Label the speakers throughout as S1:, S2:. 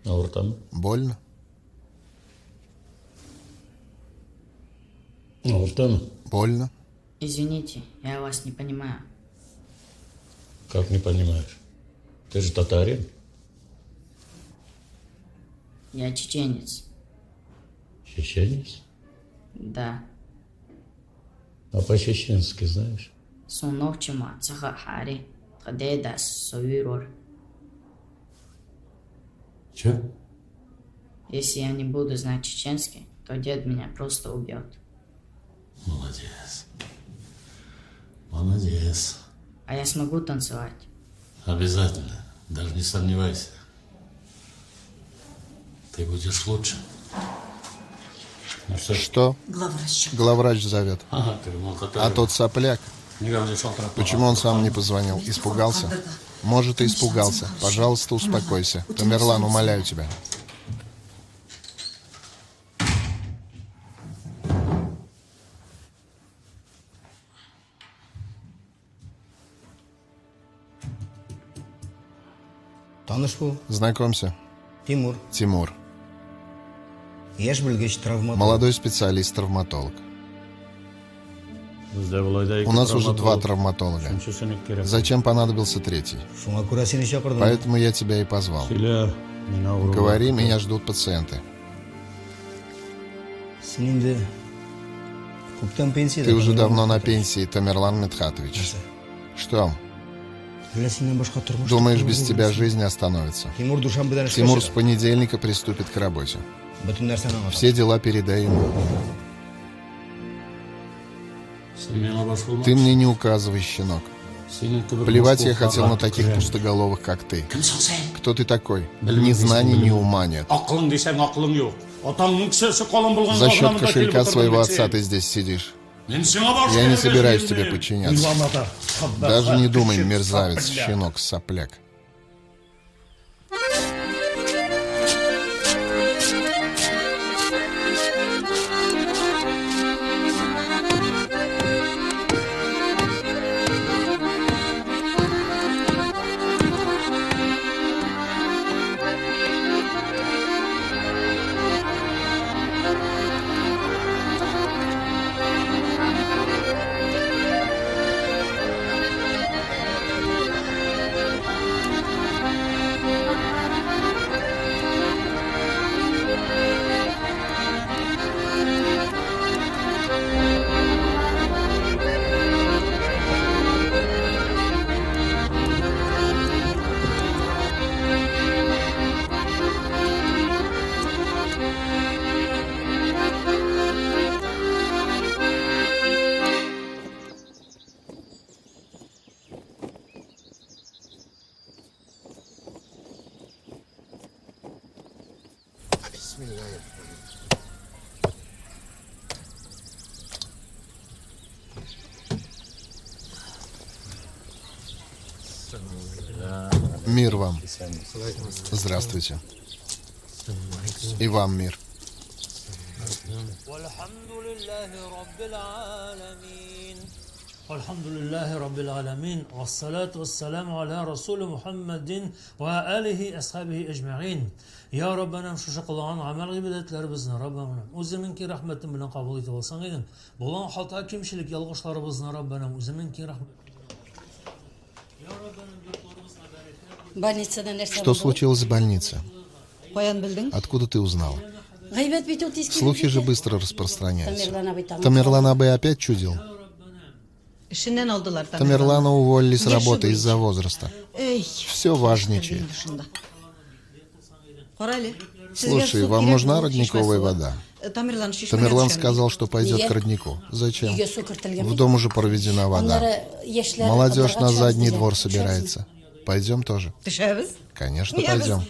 S1: Ауыртамы?
S2: Больно?
S1: Ауыртамы?
S2: Больно?
S3: Извините, я вас не понимаю.
S1: Как не понимаешь? Ты же татарин.
S3: Я чеченец.
S1: Чеченец?
S3: Да.
S1: А по-чеченски знаешь?
S3: Сунокчима цаха хари. Тхадедас совирор.
S1: Че?
S3: Если я не буду знать чеченский, то дед меня просто убьет.
S1: Молодец. Молодец.
S3: А я смогу танцевать?
S1: Обязательно. Даже не сомневайся. Ты будешь лучше. Ну
S2: Что?
S4: Главврач.
S2: Главврач зовет.
S1: Ага,
S2: А тот сопляк. Почему он сам не позвонил? Испугался? Может, и испугался. Пожалуйста, успокойся. Тамерлан, умоляю тебя.
S5: Таныш бул.
S2: Знакомься.
S5: Тимур.
S2: Тимур.
S5: Яш билгеч травматолог.
S2: Молодой специалист-травматолог. У нас уже 2 травматолога. Зачем понадобился 3-й?
S5: Шуңа күрә сине чакырдым.
S2: Поэтому я тебя и позвал. Говори, меня ждут пациенты.
S5: Син инде күптән пенсияда.
S2: Ты уже давно на пенсии, Тамерлан Медхатович. Что?
S5: Әллә синнән башка тормыш.
S2: Думаешь, без тебя жизнь остановится?
S5: Тимур душанбедан эшкә
S2: Тимур с
S5: чыга.
S2: понедельника приступит к работе.
S5: Бөтен нәрсәне аңлата.
S2: Все дела передай ему. Ты мне не указывай, щенок. Плевать я хотел на таких пустоголовых, как ты. Кто ты такой? Ни знаний, ни ума нет. За счет кошелька своего отца ты здесь сидишь. Я не собираюсь тебе подчиняться. Даже не думай, мерзавец, щенок, сопляк. Мир вам. Здравствуйте. И вам мир.
S6: والحمد لله رب العالمين والصلاة والسلام على رسول محمد وآله أصحابه أجمعين يا ربنا مش شقلان عمل غيبتler bizne Rabbim özününki rahmetin bilen kabul et olsan edin bulan hata kimşilik yalgışları bizne Rabbim özününki rahmet Ya Rabbim
S2: Что случилось в больнице?
S4: Каян белдең?
S2: Откуда ты узнал?
S4: Гайбәт бит ул тиз.
S2: Слухи же быстро распространяются. Тамерлан абый опять чудил?
S4: Эшеннән алдылар.
S2: Тамерлана уволили с работы из-за возраста.
S4: Эй,
S2: Все важничает.
S4: Карали.
S2: Слушай, вам нужна родниковая вода? Тамерлан сказал, что пойдет к роднику. Зачем? В дом уже проведена вода. Молодежь на задний двор собирается. Пойдем тоже? Конечно, пойдем.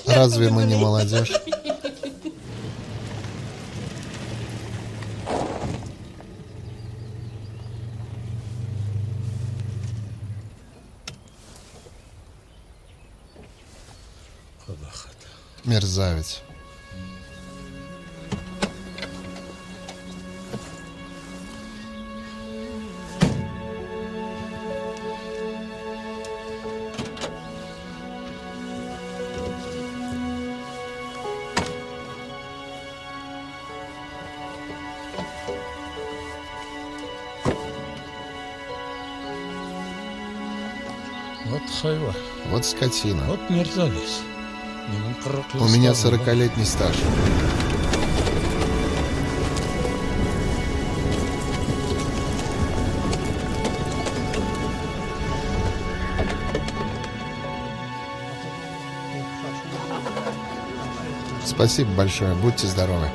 S2: Разве мы не молодежь? Мерзавец.
S1: Вот хайва.
S2: Вот скотина.
S1: Вот мерзавец.
S2: У меня 40-летний стаж. Спасибо большое. Будьте здоровы.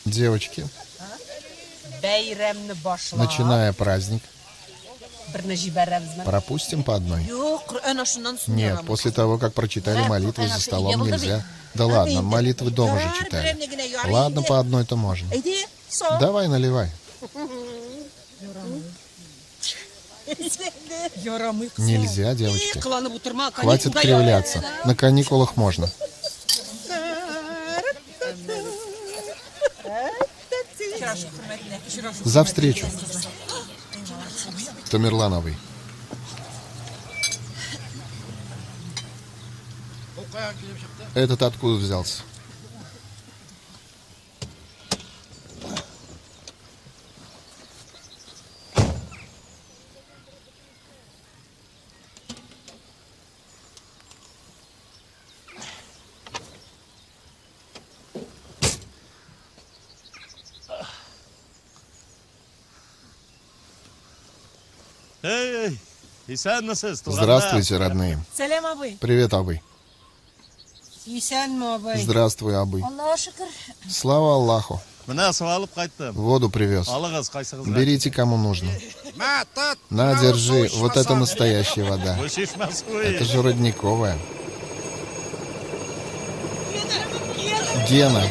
S2: Девочки, начиная праздник, пропустим по одной. Нет, после того, как прочитали молитву за столом, нельзя. Да ладно, молитвы дома же читали. Ладно, по одной-то можно. Давай, наливай. Нельзя, девочки. Хватит кривляться. На каникулах можно. За встречу. Тамерлановый. Этот откуда взялся? Здравствуйте, родные. Привет, Абый. Здравствуй, Абый. Слава Аллаху. Воду привез. Берите, кому нужно. На, держи. Вот это настоящая вода. Это же родниковая. Гена.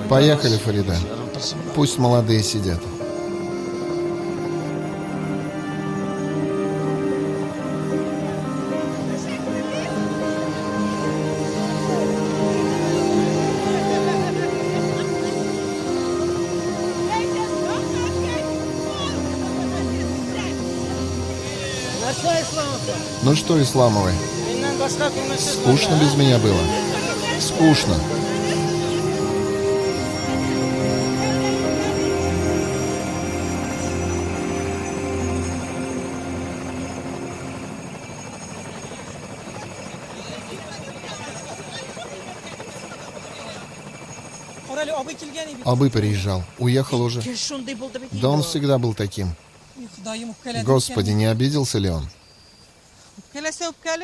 S2: Поехали, Фарида. Пусть молодые сидят. Ну что, Исламовы? Скучно без меня было? Скучно. Абы приезжал. Уехал уже. Да он всегда был таким. Господи, не обиделся ли он?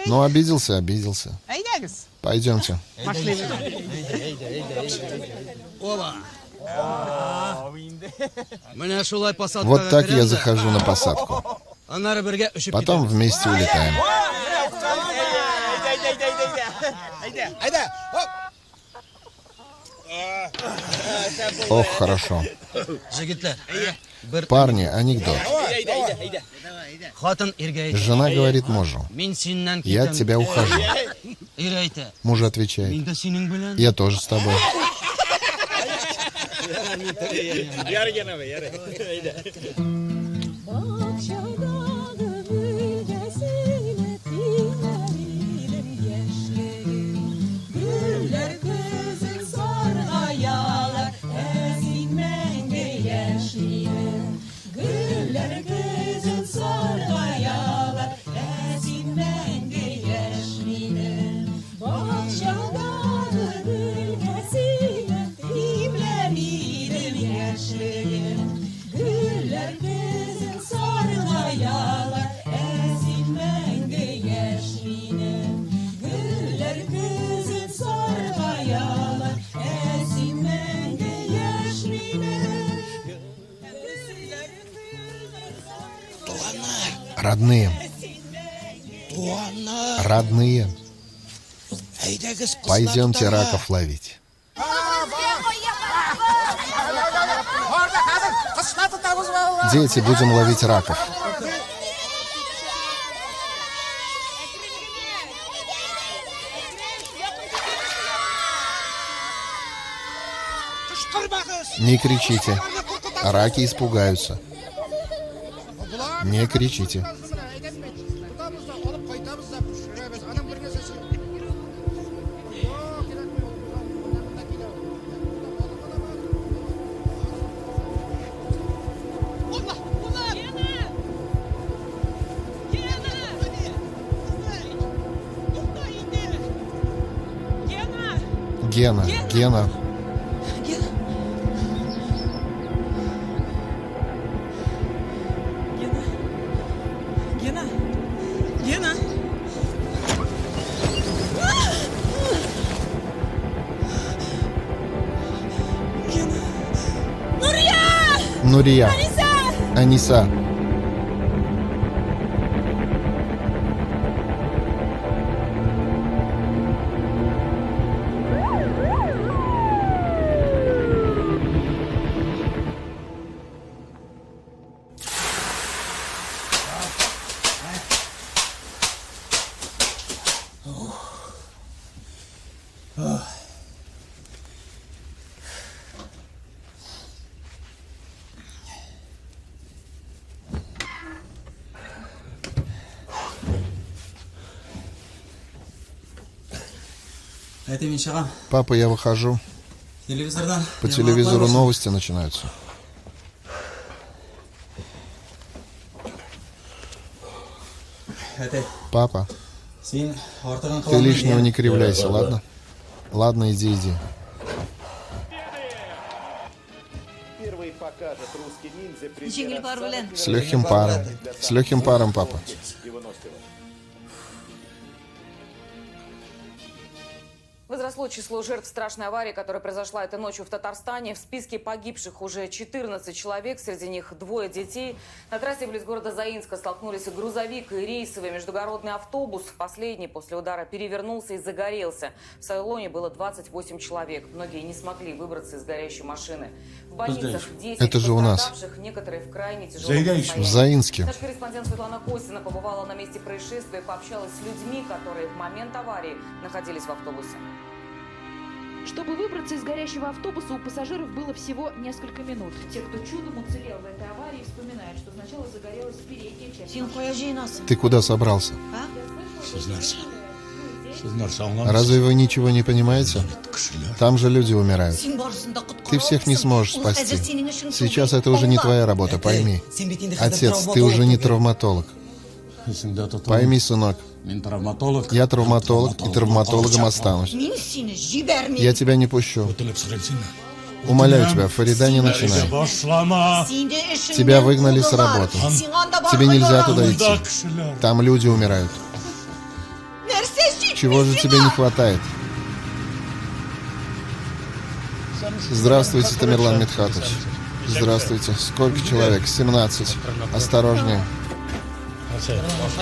S2: Ну, обиделся. Пойдемте. Вот так я захожу на посадку. Потом вместе улетаем. Ох, хорошо. Парни, анекдот. Жена говорит мужу: я от тебя ухожу. Муж отвечает: я тоже с тобой. Родные. Родные. Пойдемте раков ловить. Дети, будем ловить раков. Не кричите. Раки испугаются. Не кричите. Гена, Гена. Нурия. Аниса. Папа, я выхожу. По телевизору новости начинаются. Папа, ты лишнего не кривляйся, ладно? Ладно, иди, иди. С легким паром. С легким паром, папа.
S7: Возросло число жертв страшной аварии, которая произошла этой ночью в Татарстане. В списке погибших уже 14 человек, среди них 2 детей. На трассе близ города Заинска столкнулись грузовик и рейсовый междугородный автобус. Последний после удара перевернулся и загорелся. В салоне было 28 человек. Многие не смогли выбраться из горящей машины. В больницах 10
S2: это же у нас.
S7: Некоторые в крайне тяжелом состоянии.
S2: В Заинске.
S7: Наш корреспондент Светлана Костина побывала на месте происшествия и пообщалась с людьми, которые в момент аварии находились в автобусе.
S8: Чтобы выбраться из горящего автобуса, у пассажиров было всего несколько минут. Те, кто чудом уцелел в этой аварии, вспоминают, что сначала загорелась передняя часть.
S2: Ты куда собрался? Разве вы ничего не понимаете? Там же люди умирают. Ты всех не сможешь спасти. Сейчас это уже не твоя работа, пойми. Отец, ты уже не травматолог. Пойми, сынок. Я травматолог и травматологом останусь. Я тебя не пущу. Умоляю тебя, Фарида, не начинай. Тебя выгнали с работы. Тебе нельзя туда идти. Там люди умирают. Чего же тебе не хватает? Здравствуйте, Тамерлан Митхатович. Здравствуйте. Сколько человек? 17. Осторожнее.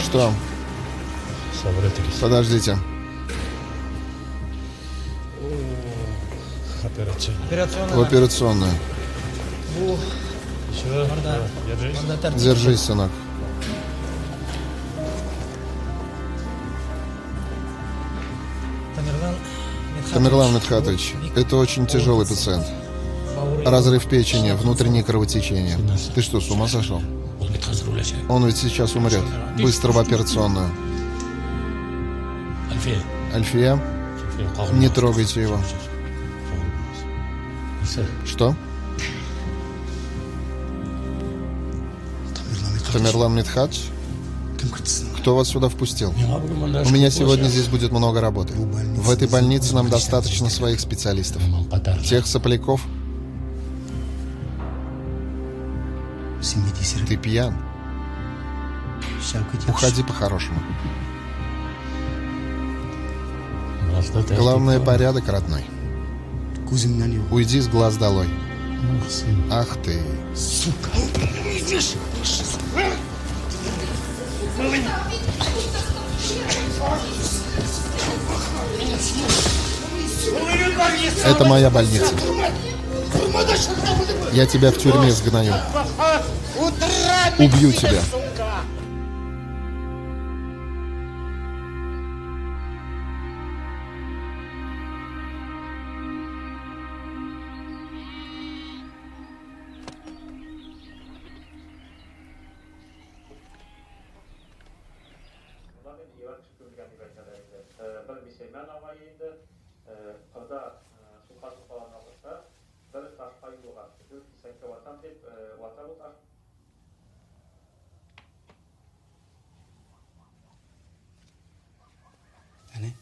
S2: Что? Подождите. В операционную. Держись, сынок. Тамерлан Медхатович, это очень тяжелый пациент. Разрыв печени, внутреннее кровотечение. Ты что, с ума сошел? Он ведь сейчас умрет. Быстро в операционную. Альфия, не трогайте его. Что? Тамерлан Медхатович? Кто вас сюда впустил? У меня сегодня здесь будет много работы. В этой больнице нам достаточно своих специалистов. Тех сопляков. Ты пьян. Уходи по-хорошему. Главное, порядок, родной. Уйди с глаз долой. Ах ты. Это моя больница. Я тебя в тюрьме сгною. Убью тебя.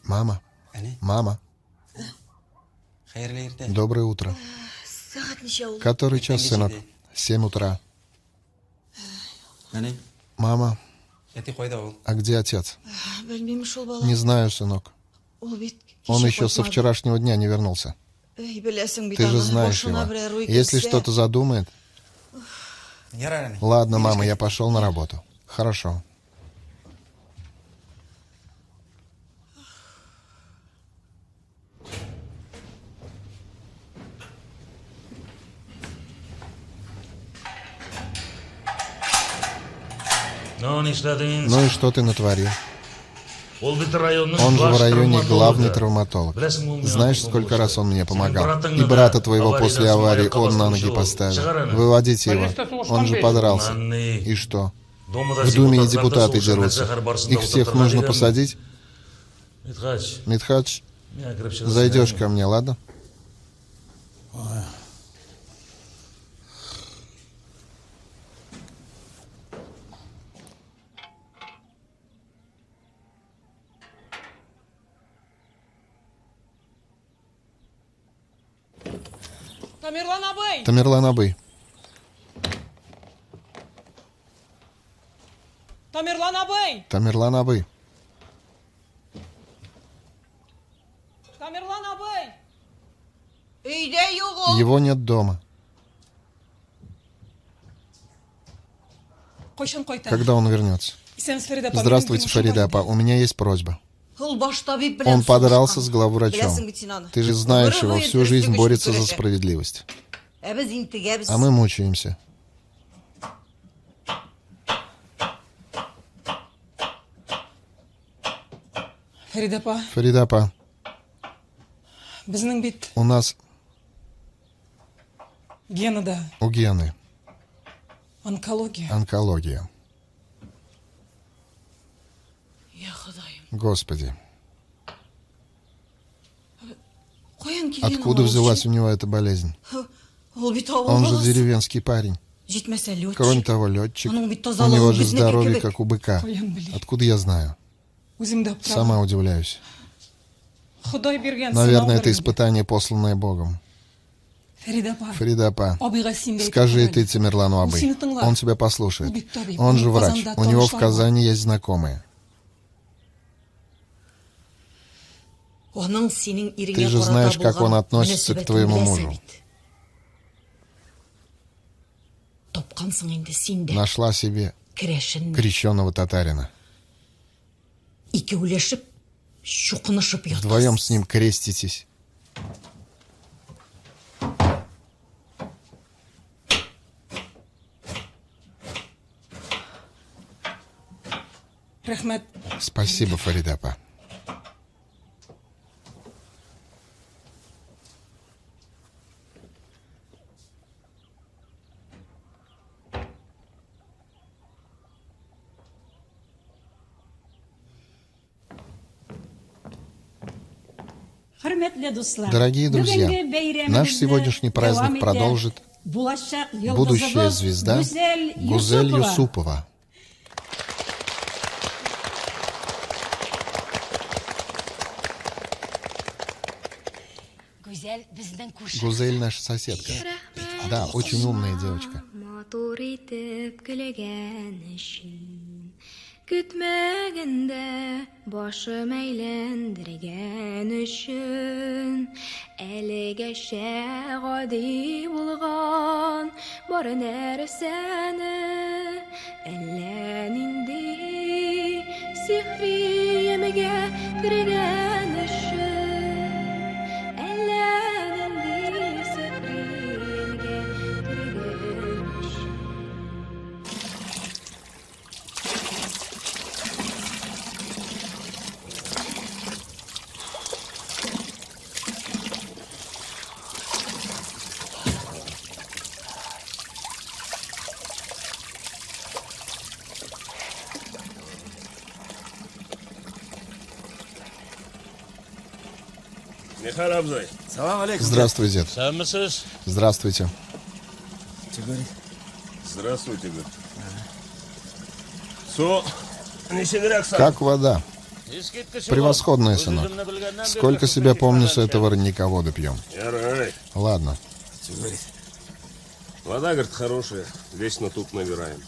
S2: Мама. Мама. Доброе утро. Который час, сынок? 7 утра. Мама. А где отец? Не знаю, сынок. Он еще со вчерашнего дня не вернулся. Ты же знаешь его. Если что-то задумает... Ладно, мама, я пошел на работу. Хорошо. Ну и что ты натворил? Он же в районе главный травматолог. Знаешь, сколько раз он мне помогал? И брата твоего после аварии он на ноги поставил. Выводите его. Он же подрался. И что? В Думе и депутаты дерутся. Их всех нужно посадить? Медхатович, зайдешь ко мне, ладно? Тамерлан Абый.
S9: Тамерлан Абый.
S2: Тамерлан Абый.
S9: Тамерлан Абый.
S2: Его нет дома. Когда он вернется? Здравствуйте, Фарида апа. У меня есть просьба. Он подрался с главврачом. Ты же знаешь его, всю жизнь борется за справедливость. А мы мучаемся. Фарида апа. У нас... У Гены. Онкология. Господи. Откуда взялась у него эта болезнь? Он же деревенский парень. Кроме того, летчик. У него же здоровье, как у быка. Откуда я знаю? Сама удивляюсь. Наверное, это испытание, посланное Богом. Фарида апа, скажи ты Тамерлану Абый. Он тебя послушает. Он же врач. У него в Казани есть знакомые. Ты же знаешь, как он относится к твоему мужу. Нашла себе крещеного татарина. Вдвоем с ним креститесь. Спасибо, Фаридапа. Дорогие друзья, наш сегодняшний праздник продолжит будущая звезда Гузель Юсупова. Гузель наша соседка. Да, очень умная девочка.
S10: Kütmegende başım eğlendirgen üçün Elegeşe gadi bulgan bar nerseni Ellenindi sihri yemege kirgen üçün Ellenindi sihri yemege kirgen üçün
S2: Здравствуй, дед. Здравствуйте.
S11: Здравствуйте, говорит.
S2: Как вода? Превосходная, сынок. Сколько себя помню, с этого родника воду пьем. Ладно.
S11: Вода, говорит, хорошая. Вечно тут набираем.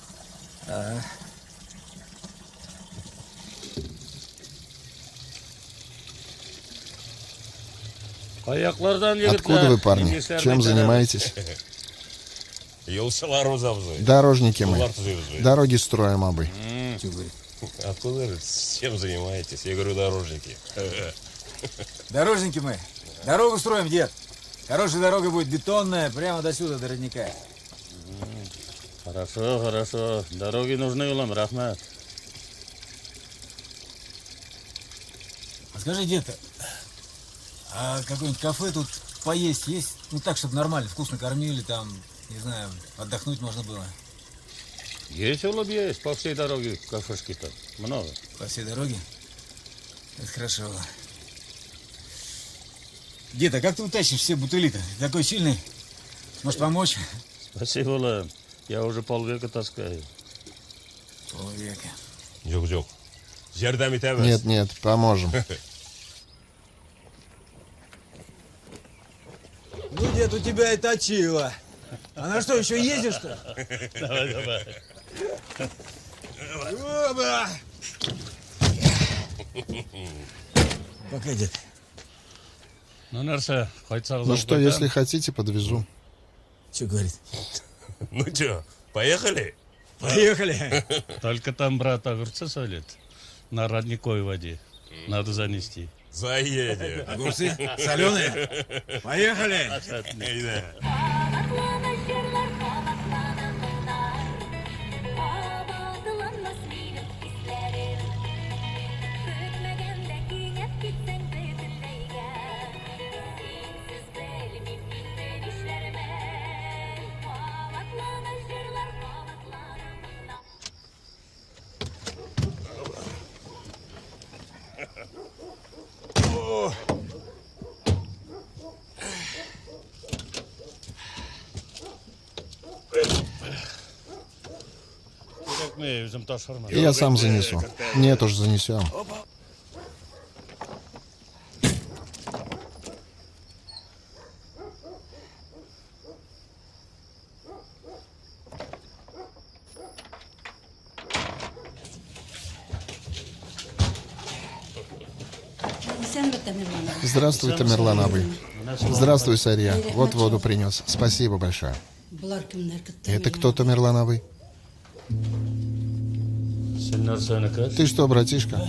S2: Откуда вы, парни? Чем занимаетесь? Дорожники мы. Дороги строим, абы.
S11: Откуда, чем занимаетесь? Я говорю, дорожники.
S12: Дорожники мы. Дорогу строим, дед. Хорошая дорога будет бетонная, прямо до сюда, до родника.
S1: Хорошо, хорошо. Дороги нужны, Улам, Рахмат.
S12: А скажи, дед, а какое-нибудь кафе тут поесть есть? Ну так, чтобы нормально, вкусно кормили, там, не знаю, отдохнуть можно было.
S1: Есть, Улам, есть. По всей дороге кафешки-то. Много.
S12: По всей дороге? Это хорошо. Дед, а как ты утащишь все бутыли-то? Ты такой сильный. Можешь помочь?
S1: Спасибо, Улам. Я уже полвека таскаю.
S12: Полвека.
S11: Джок-джок.
S2: Нет, нет, поможем.
S12: Ну, дед, у тебя и точило. А на что, еще ездишь-то?
S1: Давай, давай.
S12: Оба! Пока, дед.
S2: Ну что, если хотите, подвезу.
S12: Что говорит?
S11: Ну что, поехали?
S12: Поехали.
S1: Только там, брат, огурцы солит. На родниковой воде. Надо занести.
S11: Заедем.
S12: Огурцы соленые? Поехали.
S2: Я сам занесу. Нет уж, занесем. Здравствуй, Тамерлан абый. Здравствуй, Сарья. Вот воду принес. Спасибо большое. Это кто, Тамерлан абый? Ты что, братишка?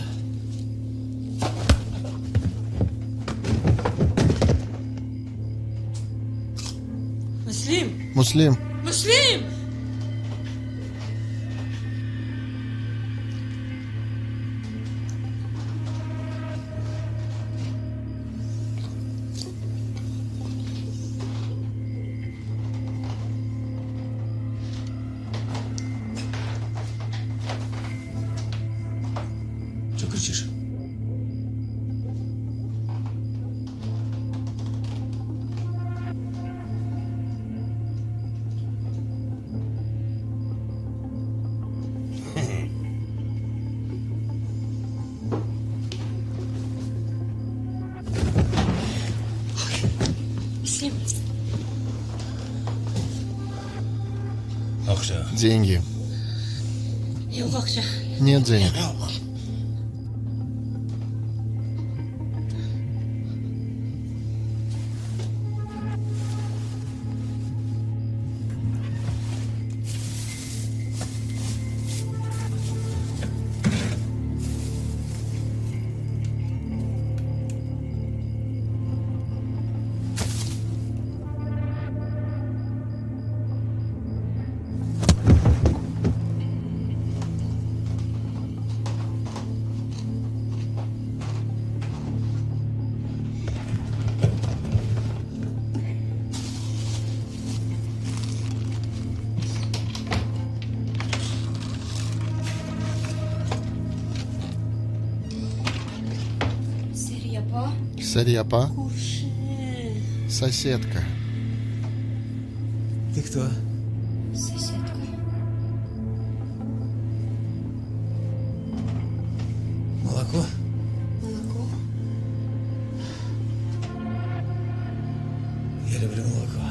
S9: Муслим!
S2: Муслим!
S9: Муслим!
S5: Шүкіршір.
S2: Деньги. Нет денег. Сарьяпа? Соседка.
S5: Ты кто?
S10: Соседка.
S5: Молоко?
S10: Молоко.
S5: Я люблю молоко.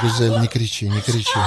S2: Гузель, не кричи, не кричи.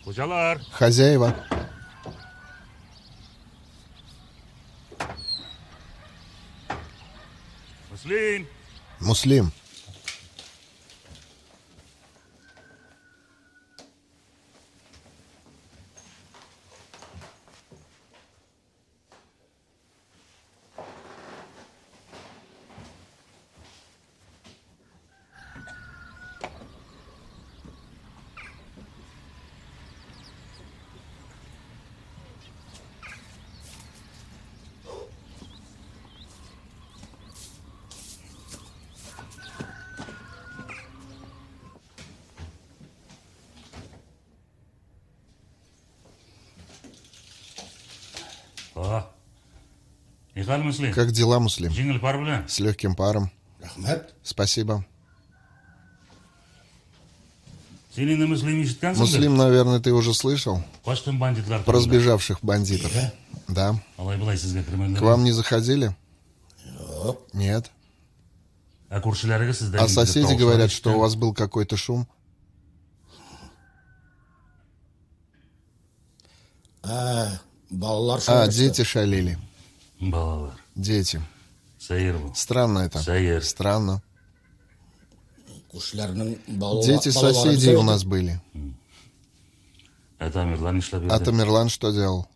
S11: Hocalar.
S2: Хозяева.
S11: Муслим.
S2: Муслим. Как дела, Муслим? С легким паром. Спасибо. Муслим, наверное, ты уже слышал про сбежавших бандитов. Да. К вам не заходили? Нет. А соседи говорят, что у вас был какой-то шум. Дети шалили. Дети. Странно это. Странно. Дети соседей у нас были. А Тамерлан что делал?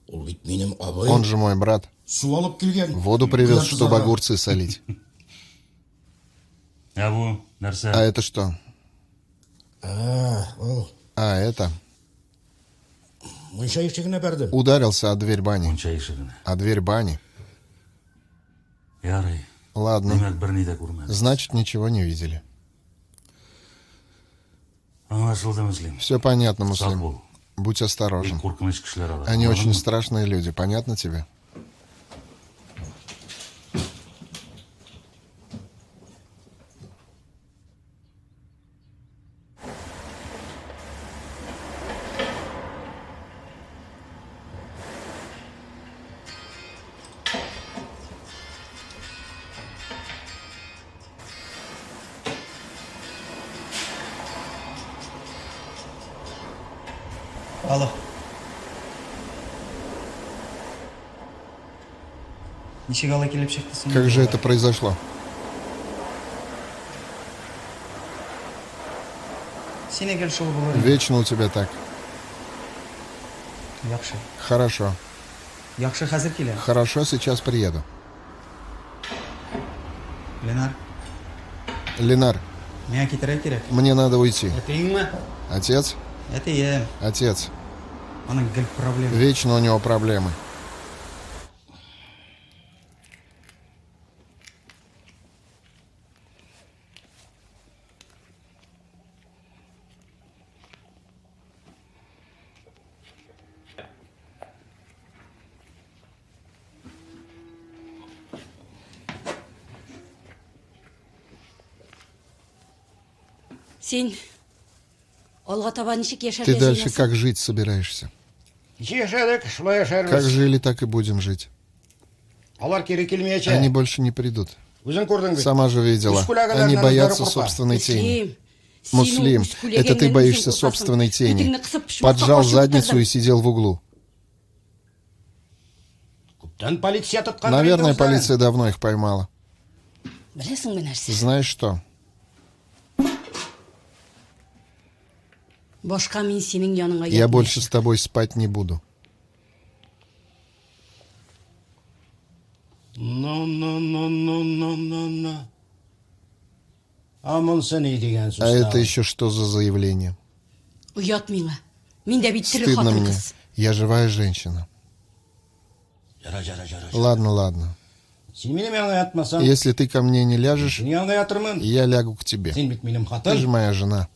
S2: Он же мой брат. Воду привез, чтобы огурцы солить. А это что? А, это...
S5: Мунча ишигине бердим.
S2: Ударился о дверь бани. О дверь бани. Ладно. Значит, ничего не видели. Все понятно, Муслим. Будь осторожен. Они очень страшные люди. Понятно тебе?
S13: Алло.
S2: Как же это произошло? Вечно у тебя так. Хорошо. Хорошо, сейчас приеду. Ленар, мне надо уйти. Отец? Отец. Вечно у него проблемы. Ты дальше как жить собираешься? Как жили, так и будем жить. Они больше не придут. Сама же видела. Они боятся собственной тени. Муслим, это ты боишься собственной тени. Поджал задницу и сидел в углу. Наверное, полиция давно их поймала. Знаешь что? Я больше с тобой спать не буду. А это еще что за заявление? Стыдно мне. Я живая женщина. Ладно, ладно. Если ты ко мне не ляжешь, я лягу к тебе. Ты же моя жена.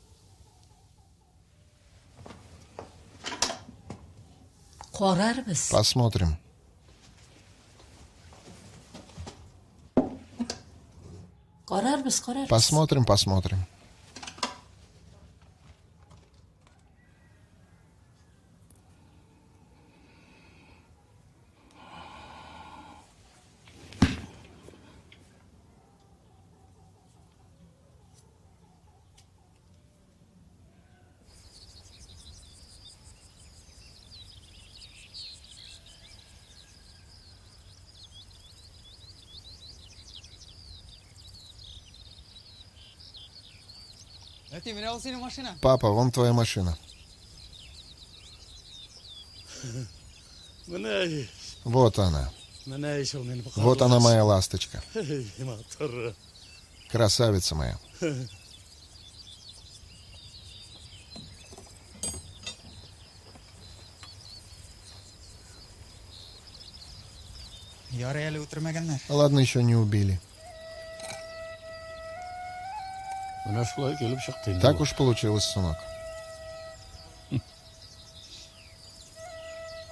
S2: Посмотрим. Посмотрим, посмотрим. Папа, вон твоя машина. Вот она. Вот она, моя ласточка. Красавица моя. Ладно, еще не убили. Так уж получилось, сынок.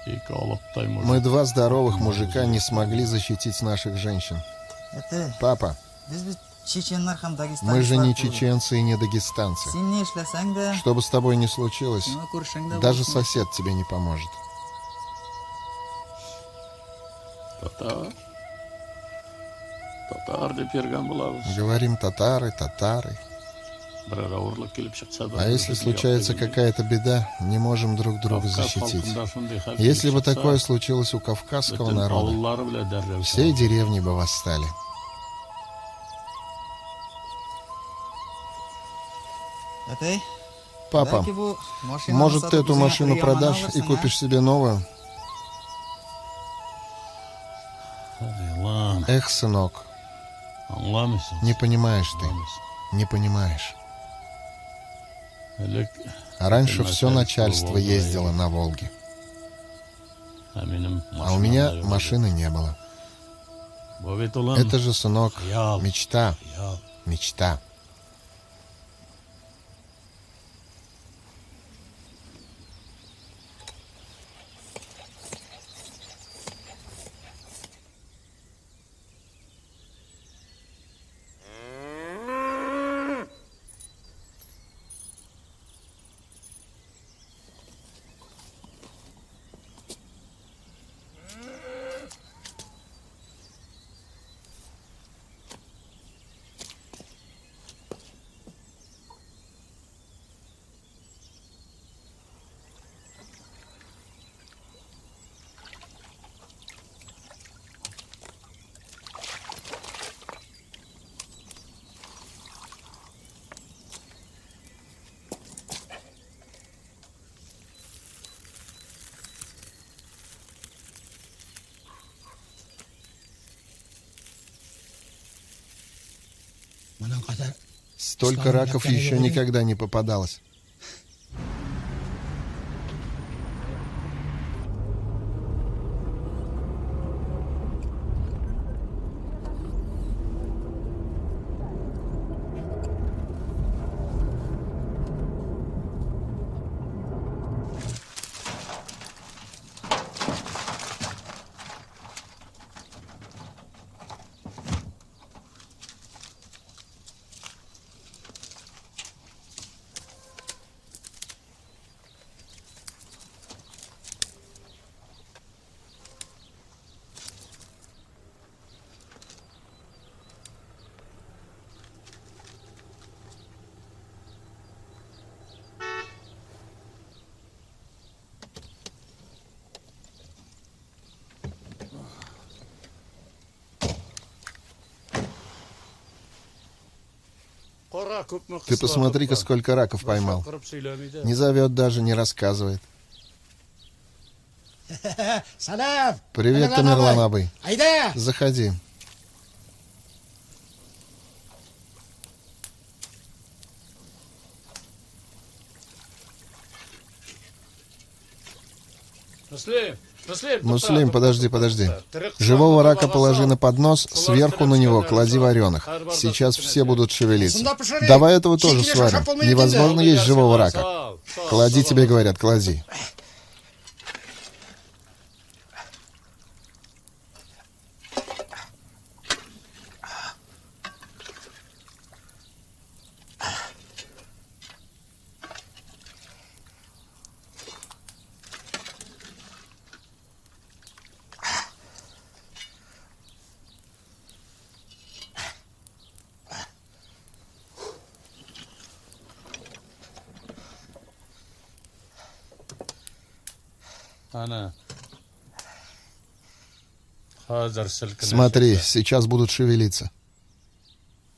S2: Мы два здоровых мужика не смогли защитить наших женщин. Папа, мы же не чеченцы и не дагестанцы. Что бы с тобой ни случилось, даже сосед тебе не поможет. Говорим татары, татары. А если случается какая-то беда, не можем друг друга защитить. Если бы такое случилось у кавказского народа, все деревни бы восстали. Папа, может, ты эту машину продашь и купишь себе новую? Эх, сынок, не понимаешь ты, не понимаешь. А раньше все начальство ездило на Волге. А у меня машины не было. Это же, сынок, мечта. Мечта. Столько раков еще никогда не попадалось. Ты посмотри-ка, сколько раков поймал. Не зовет даже, не рассказывает. Привет, Тамерлан Абый. Заходи. Муслим, подожди. Живого рака положи на поднос, сверху на него клади вареных. Сейчас все будут шевелиться. Давай этого тоже сварим. Невозможно есть живого рака. Клади, тебе говорят, клади. Смотри, сейчас будут шевелиться.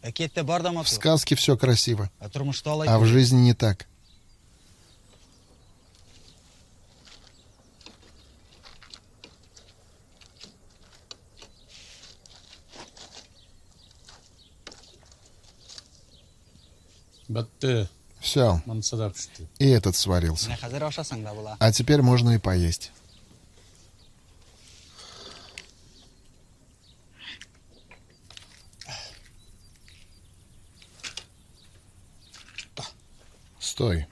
S2: В сказке все красиво, а в жизни не так. Все. И этот сварился. А теперь можно и поесть. Стой.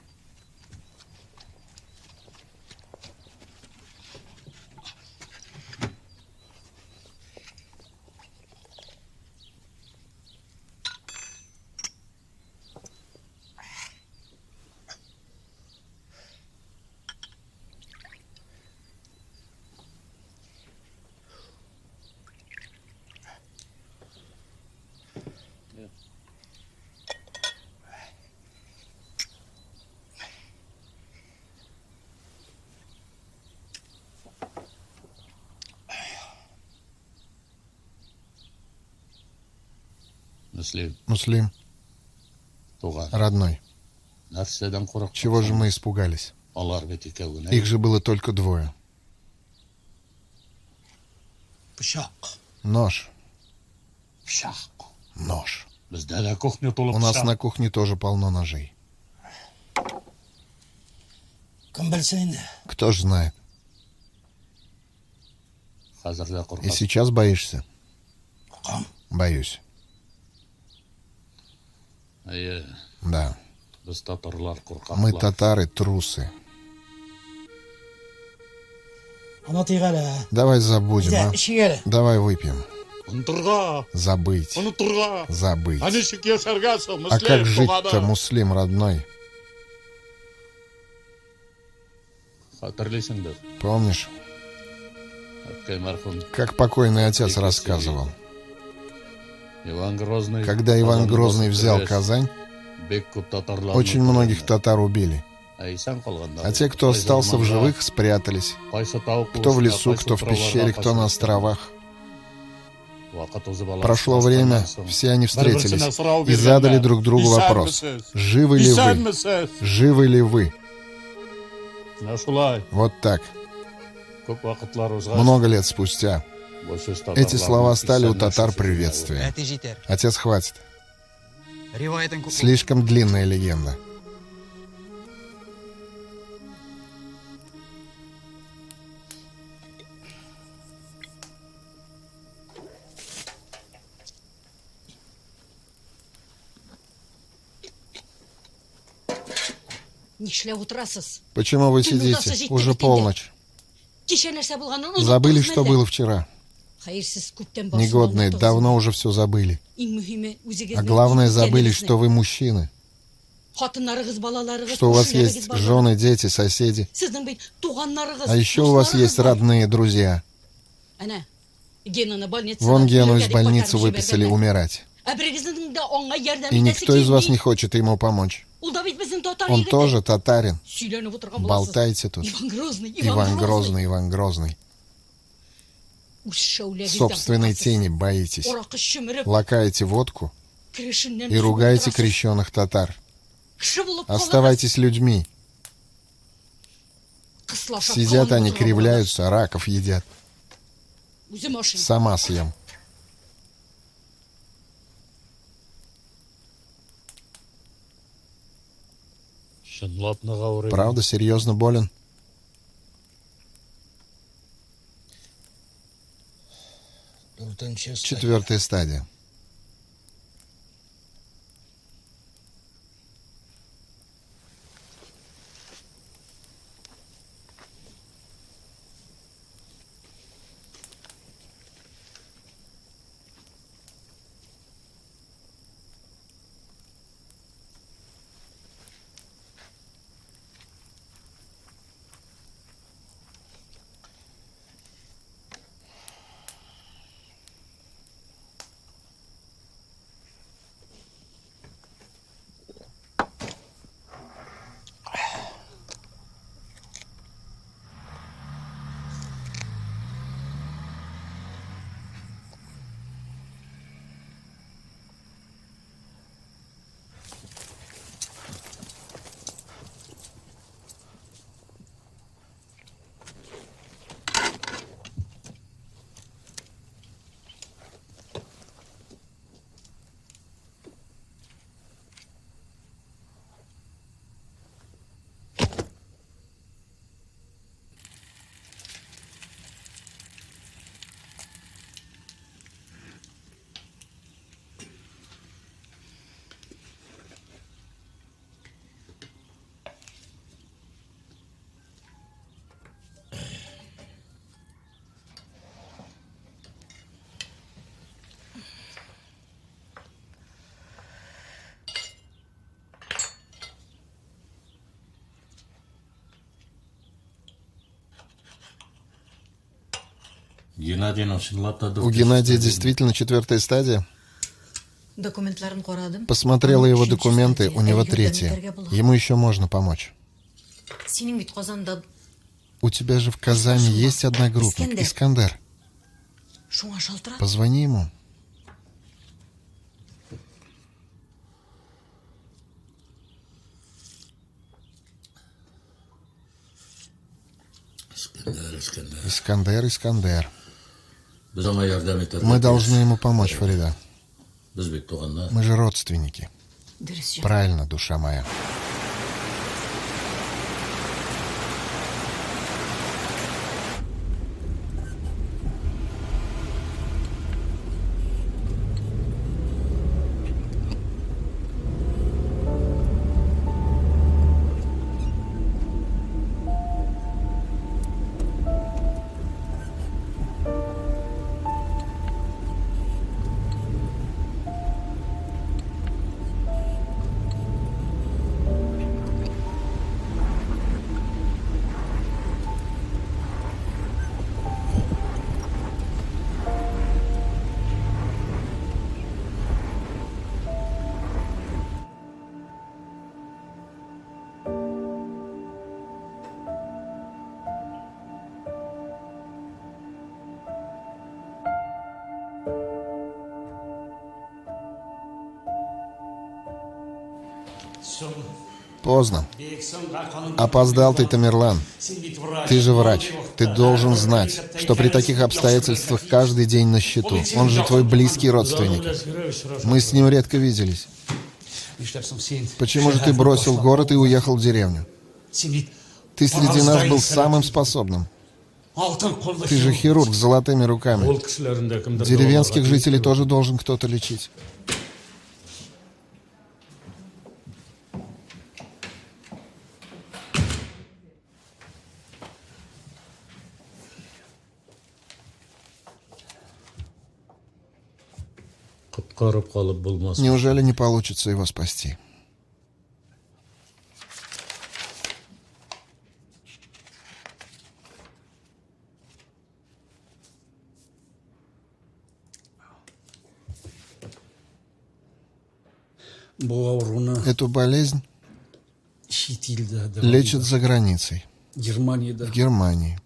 S2: Муслим, родной, чего же мы испугались? Их же было только двое. Нож. Нож. У нас на кухне тоже полно ножей. Кто ж знает? И сейчас боишься? Боюсь. Да. Мы татары, трусы. Давай забудем, а? Давай выпьем. Забыть. Забыть. А как жить-то, муслим родной? Помнишь, как покойный отец рассказывал? Когда Иван Грозный взял Казань, очень многих татар убили. А те, кто остался в живых, спрятались. Кто в лесу, кто в пещере, кто на островах. Прошло время, все они встретились и задали друг другу вопрос: живы ли вы? Живы ли вы? Вот так. Много лет спустя эти слова стали у татар приветствием. Отец, хватит. Слишком длинная легенда. Почему вы сидите? Уже полночь. Забыли, что было вчера. Негодные, давно уже все забыли. А главное, забыли, что вы мужчины. Что у вас есть жены, дети, соседи. А еще у вас есть родные, друзья. Вон Гену из больницы выписали умирать. И никто из вас не хочет ему помочь. Он тоже татарин. Болтайте тут. Иван Грозный, Иван Грозный. Собственной тени боитесь. Лакаете водку и ругаете крещеных татар. Оставайтесь людьми. Сидят они, кривляются, раков едят. Сама съем. Правда, серьезно болен? Четвертая стадия. У Геннадия действительно четвертая стадия? Посмотрела его документы, у него третья. Ему еще можно помочь. У тебя же в Казани есть одногруппник, Искандер. Позвони ему. Искандер, Искандер. Мы должны ему помочь, Фарида. Мы же родственники. Правильно, душа моя. Поздно. Опоздал ты, Тамерлан. Ты же врач. Ты должен знать, что при таких обстоятельствах каждый день на счету. Он же твой близкий родственник. Мы с ним редко виделись. Почему же ты бросил город и уехал в деревню? Ты среди нас был самым способным. Ты же хирург с золотыми руками. Деревенских жителей тоже должен кто-то лечить. Неужели не получится его спасти? Эту болезнь лечат за границей, в Германии.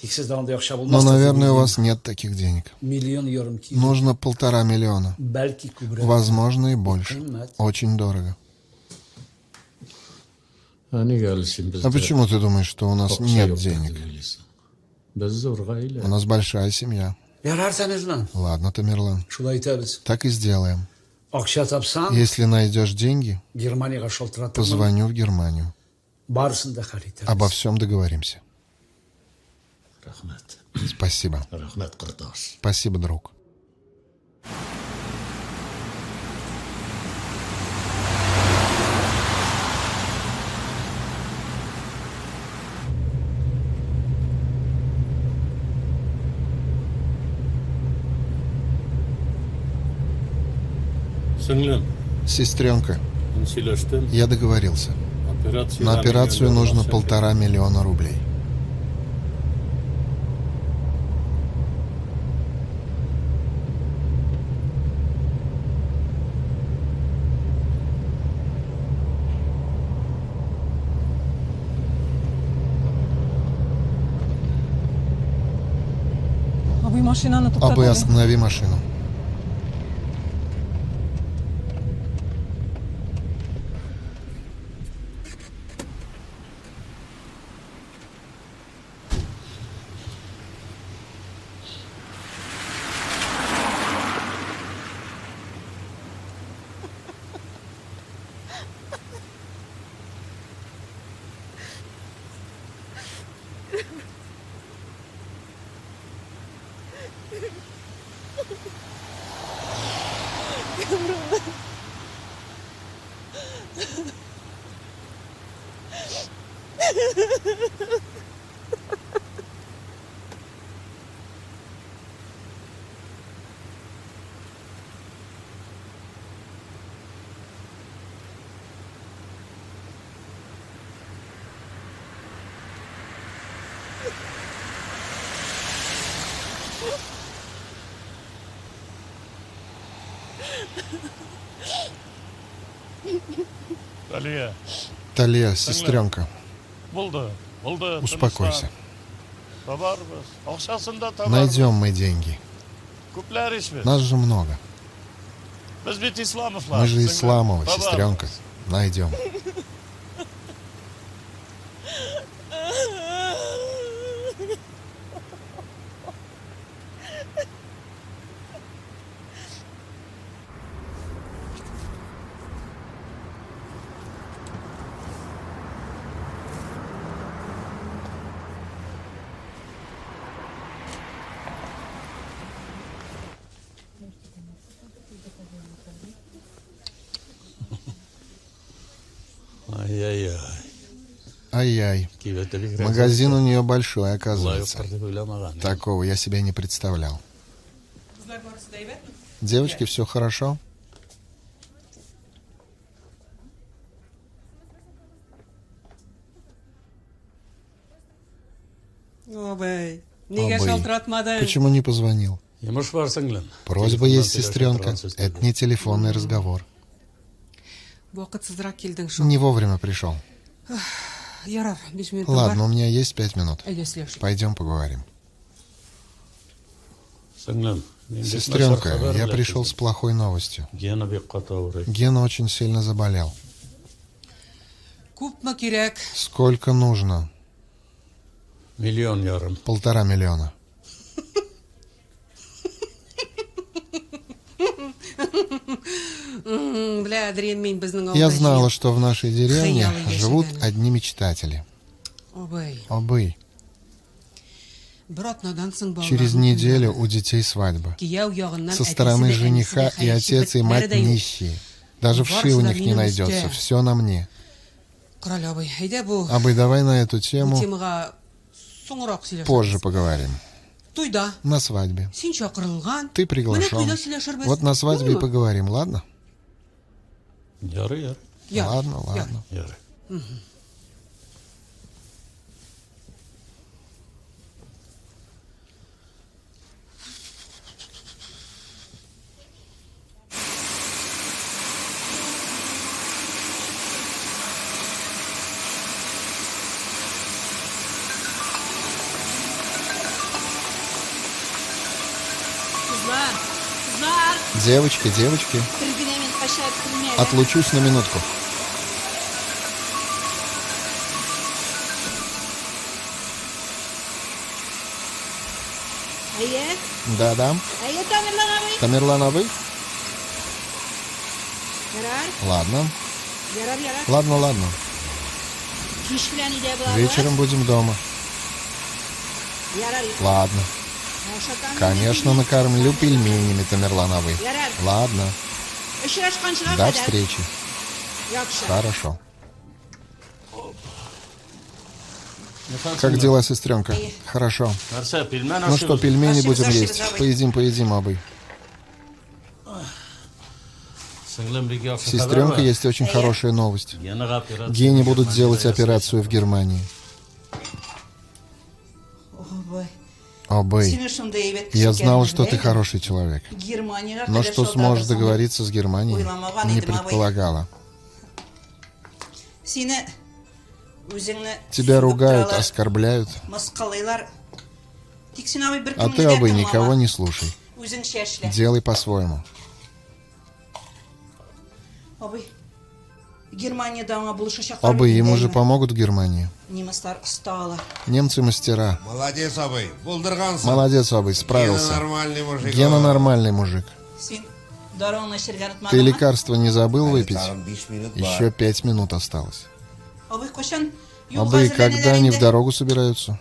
S2: Но, наверное, у вас нет таких денег. Нужно 1,5 миллиона. Возможно, и больше. Очень дорого. А почему ты думаешь, что у нас нет денег? У нас большая семья. Ладно, Тамерлан. Так и сделаем. Если найдешь деньги, позвоню в Германию. Обо всем договоримся. Спасибо. Спасибо, друг. Сестренка, я договорился. На операцию нужно 1,5 миллиона рублей. Абы, останови машину. Талия, сестренка, успокойся. Найдем мы деньги. Нас же много. Мы же Исламовы, сестренка. Найдем. Ай-яй. Магазин у нее большой, оказывается. Такого я себе не представлял. Девочки, все хорошо? Абай, почему не позвонил? Просьба есть, сестренка. Это не телефонный разговор. Не вовремя пришел. Ладно, у меня есть 5 минут. Пойдем поговорим. Сестренка, я пришел с плохой новостью. Гена очень сильно заболел. Сколько нужно?
S1: 1,5 миллиона.
S2: 1,5 миллиона. Я знала, что в нашей деревне живут одни мечтатели. Обый. Через неделю у детей свадьба. Со стороны жениха и отец, и мать нищие. Даже вши у них не найдется. Все на мне. Абый, давай на эту тему позже поговорим. На свадьбе. Ты приглашен. Вот на свадьбе и поговорим, ладно? Ладно, ладно. Девочки, отлучусь на минутку. Да. Тамерлан абый? Ладно. Ладно. Вечером будем дома. Ладно. Конечно, накормлю пельменями, Тамерлан абый. Ладно. До встречи. Хорошо. Как дела, сестренка? Хорошо. Ну что, пельмени будем есть? Поедим, абый. Сестренка, есть очень хорошая новость. Гене будут делать операцию в Германии. Обый, я знал, что ты хороший человек. Но что сможешь договориться с Германией, не предполагала. Тебя ругают, оскорбляют. А ты, Обый, никого не слушай. Делай по-своему. Обый, ему же помогут в Германии. Немцы мастера.
S11: Молодец, Абый.
S2: Молодец, Абый, справился. Гена нормальный мужик. Ты лекарство не забыл выпить? Еще 5 минут осталось. Абый, когда они в дорогу собираются?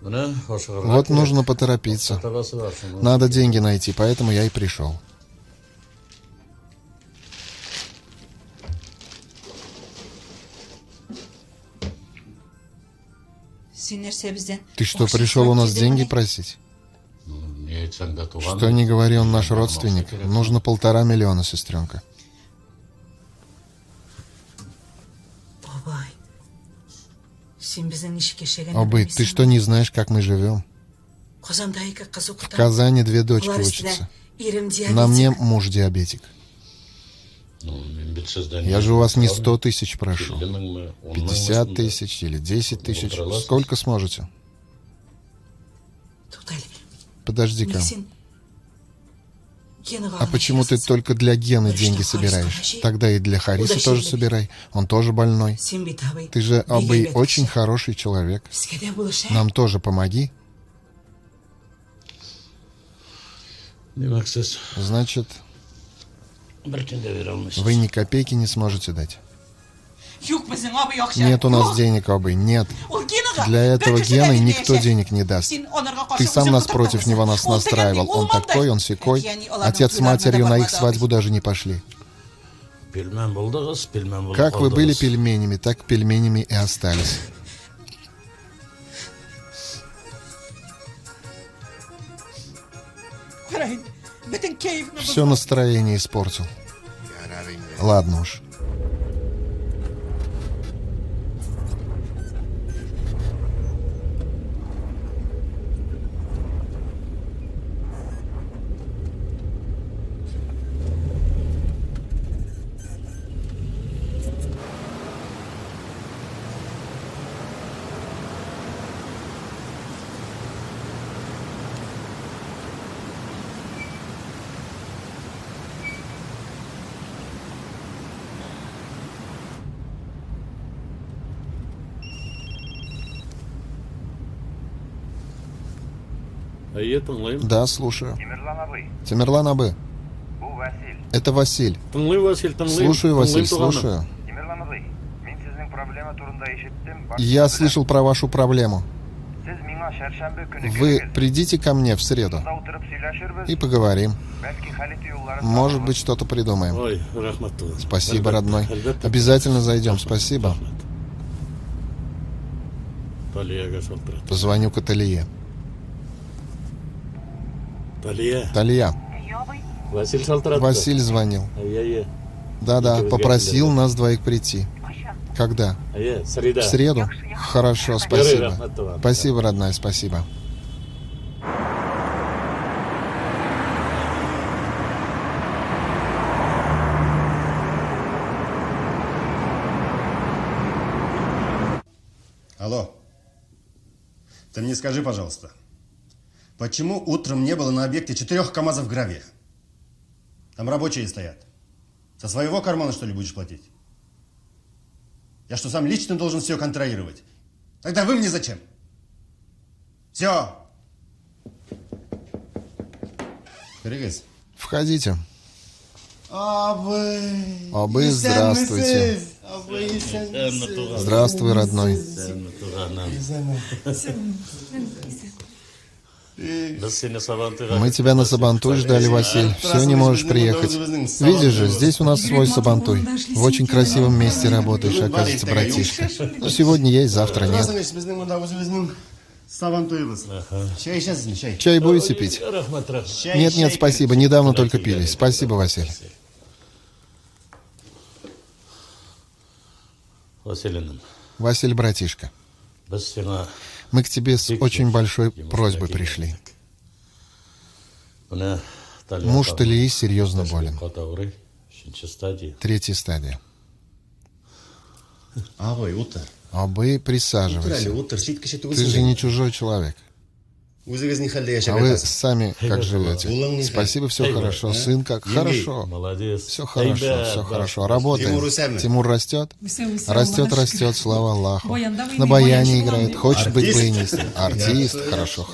S2: Вот нужно поторопиться. Надо деньги найти, поэтому я и пришел. Ты что, пришел у нас деньги просить? Что не говори, он наш родственник. Нужно 1,5 миллиона, сестренка. Обый, ты что, не знаешь, как мы живем? В Казани 2 дочки учатся. На мне муж диабетик. Я же у вас не 100 тысяч прошу. 50 тысяч или 10 тысяч. Сколько сможете? Подожди-ка. А почему ты только для Гены деньги собираешь? Тогда и для Хариса тоже собирай. Он тоже больной. Ты же, Обый, очень хороший человек. Нам тоже помоги. Значит, вы ни копейки не сможете дать. Нет у нас денег, Обый, нет. Для этого Гены никто денег не даст. Ты сам нас против него настраивал. Он такой, он сякой. Отец с матерью на их свадьбу даже не пошли. Как вы были пельменями, так пельменями и остались. Все настроение испортил. Ладно уж. Да, слушаю. Тамерлан Абы. Это Василь. Слушаю, Василь, слушаю. Я слышал про вашу проблему. Вы придите ко мне в среду и поговорим. Может быть, что-то придумаем. Спасибо, родной. Обязательно зайдем. Спасибо. Позвоню к Талие. Талия. Василь звонил. Да-да, попросил нас двоих прийти. Когда? В среду? Хорошо, спасибо. Спасибо, родная, спасибо.
S13: Алло. Ты мне скажи, пожалуйста, почему утром не было на объекте 4 КАМАЗов гравия? Там рабочие стоят. Со своего кармана, что ли, будешь платить? Я что, сам лично должен все контролировать? Тогда вы мне зачем? Все.
S2: Входите.
S13: Абы,
S2: здравствуйте. Здравствуй, родной. Мы тебя на Сабантуй ждали, Василь. Все не можешь приехать. Видишь же, здесь у нас свой Сабантуй. В очень красивом месте работаешь, оказывается, братишка. Но сегодня есть, завтра нет. Чай будете пить? Нет, спасибо. Недавно только пили. Спасибо, Василь. Василь, братишка. Мы к тебе с очень большой просьбой пришли. Муж Талии серьезно болен. 3-я стадия. Абы, присаживайся. Ты же не чужой человек. А вы сами как живете? Спасибо, все хорошо. Сын как? Хорошо. Все хорошо, все хорошо. Работаем. Тимур растет? Растет, слава Аллаху. На баяне играет. Хочет быть баянистом. Артист. Хорошо.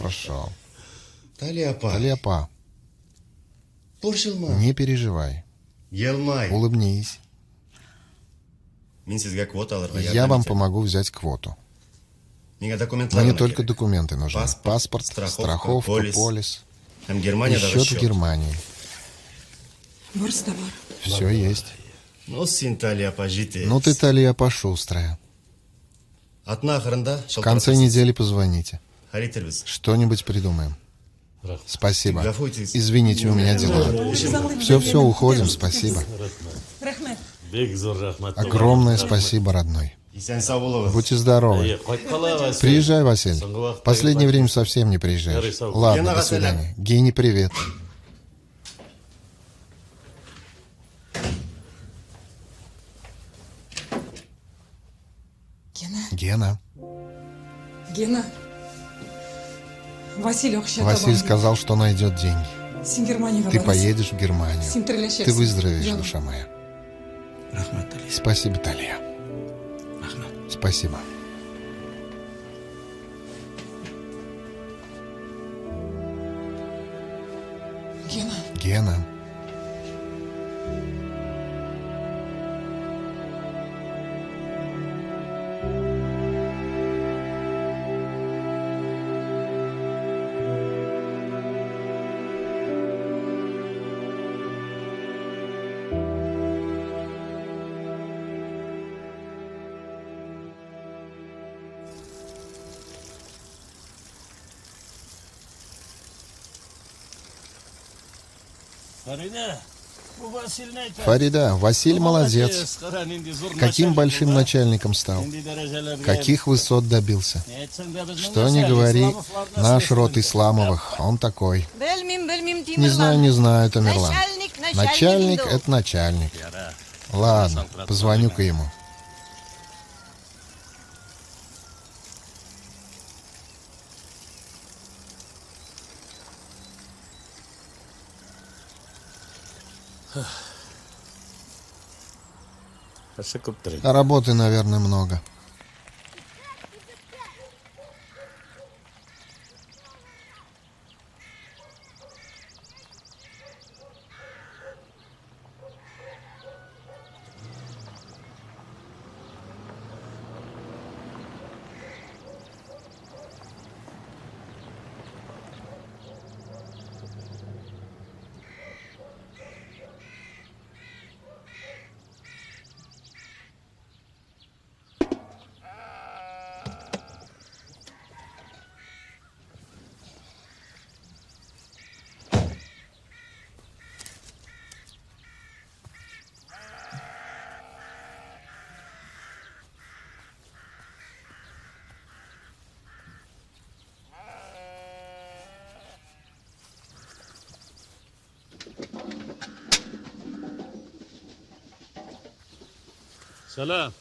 S2: Талиапа. Не переживай. Улыбнись. Я вам помогу взять квоту. Мне не только документы нужны. Паспорт, страховка, полис. И счет в Германии. Все есть. Ну ты, Талиапа, шустрая. В конце недели позвоните. Что-нибудь придумаем. Спасибо. Извините, у меня дела. Все, уходим, спасибо. Огромное спасибо, родной. Будьте здоровы. Приезжай, Василь. В последнее время совсем не приезжаешь. Ладно, до свидания. Гене привет. Гена. Василь сказал, что найдет деньги. Ты поедешь в Германию. Ты выздоровеешь, душа моя. Спасибо, Талия. Спасибо. Гена. Фарида, Василь молодец. Каким большим начальником стал. Каких высот добился. Что ни говори, наш род Исламовых, он такой. Не знаю, Тамерлан. Начальник — это начальник. Ладно, позвоню-ка ему. Работы, наверное, много.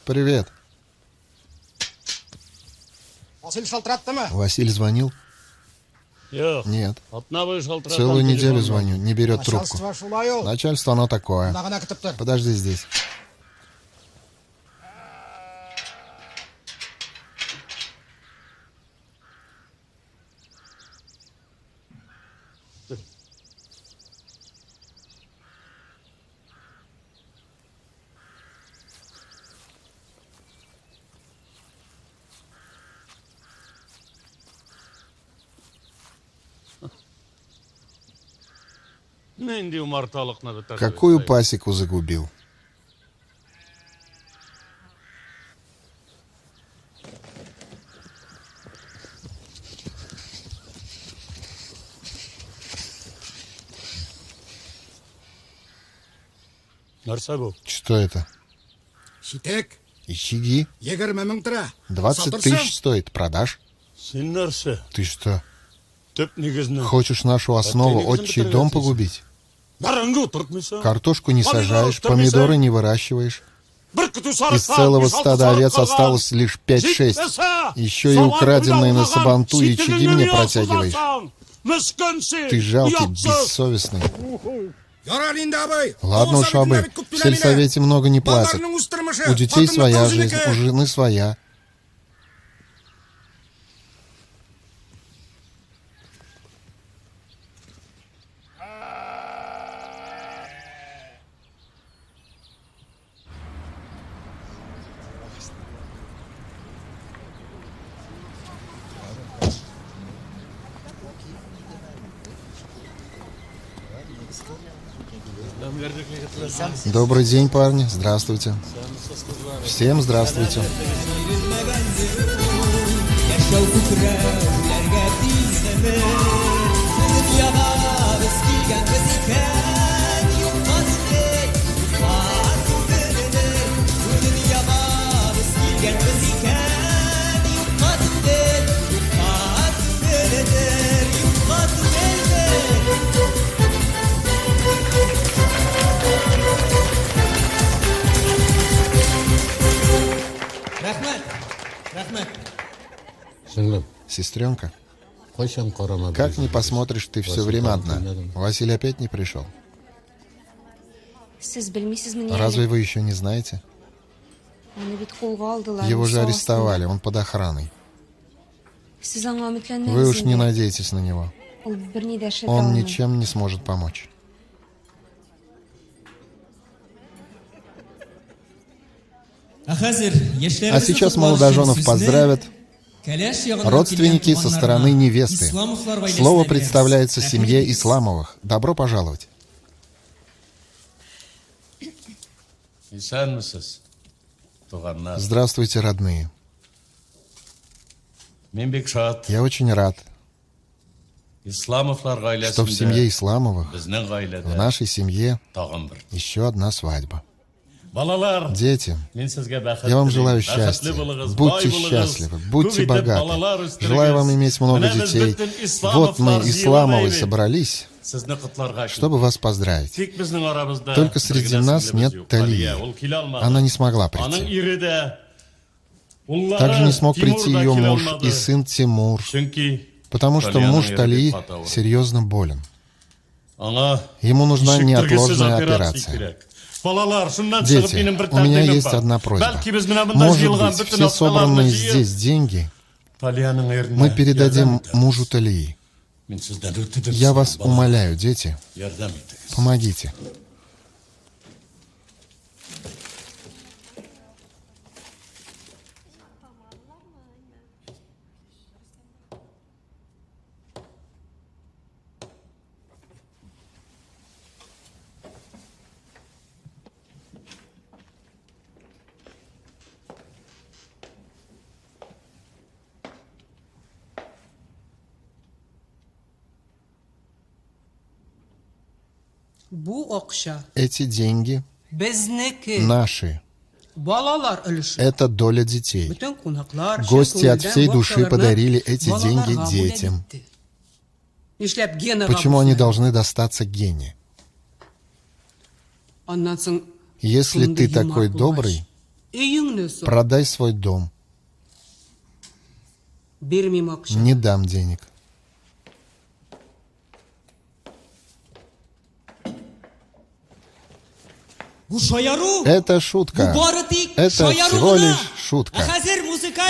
S2: Привет. Василь звонил? Нет. Целую неделю звоню, не берет трубку. Начальство оно такое. Подожди здесь. Какую пасеку загубил? Что это? Ищиги. 20 тысяч стоит. Продашь? Ты что? Хочешь нашу основу, отчий дом погубить? Картошку не сажаешь, помидоры не выращиваешь. Из целого стада овец осталось лишь 5-6. Еще и украденные на сабанту ячаги мне протягиваешь. Ты жалкий, бессовестный. Ладно уж, Абы, в сельсовете много не платят. У детей своя жизнь, у жены своя. Добрый день, парни. Здравствуйте. Всем здравствуйте. Сестренка, как не посмотришь, ты все время одна. Василий опять не пришел. Разве вы еще не знаете? Его же арестовали, он под охраной. Вы уж не надейтесь на него. Он ничем не сможет помочь. А сейчас молодоженов поздравят родственники со стороны невесты. Слово представляется семье Исламовых. Добро пожаловать. Здравствуйте, родные. Я очень рад, что в семье Исламовых, в нашей семье, еще одна свадьба. Дети, я вам желаю счастья. Будьте счастливы, будьте богаты. Желаю вам иметь много детей. Вот мы, Исламовы, собрались, чтобы вас поздравить. Только среди нас нет Талии. Она не смогла прийти. Также не смог прийти ее муж и сын Тимур, потому что муж Талии серьезно болен. Ему нужна неотложная операция. Дети, у меня есть одна просьба. Может быть, все собранные здесь деньги мы передадим мужу Талии. Я вас умоляю, дети, помогите. Эти деньги наши. Это доля детей. Гости от всей души подарили эти деньги детям. Почему они должны достаться Гене? Если ты такой добрый, Продай свой дом. Не дам денег. Это шутка. Это всего лишь шутка. А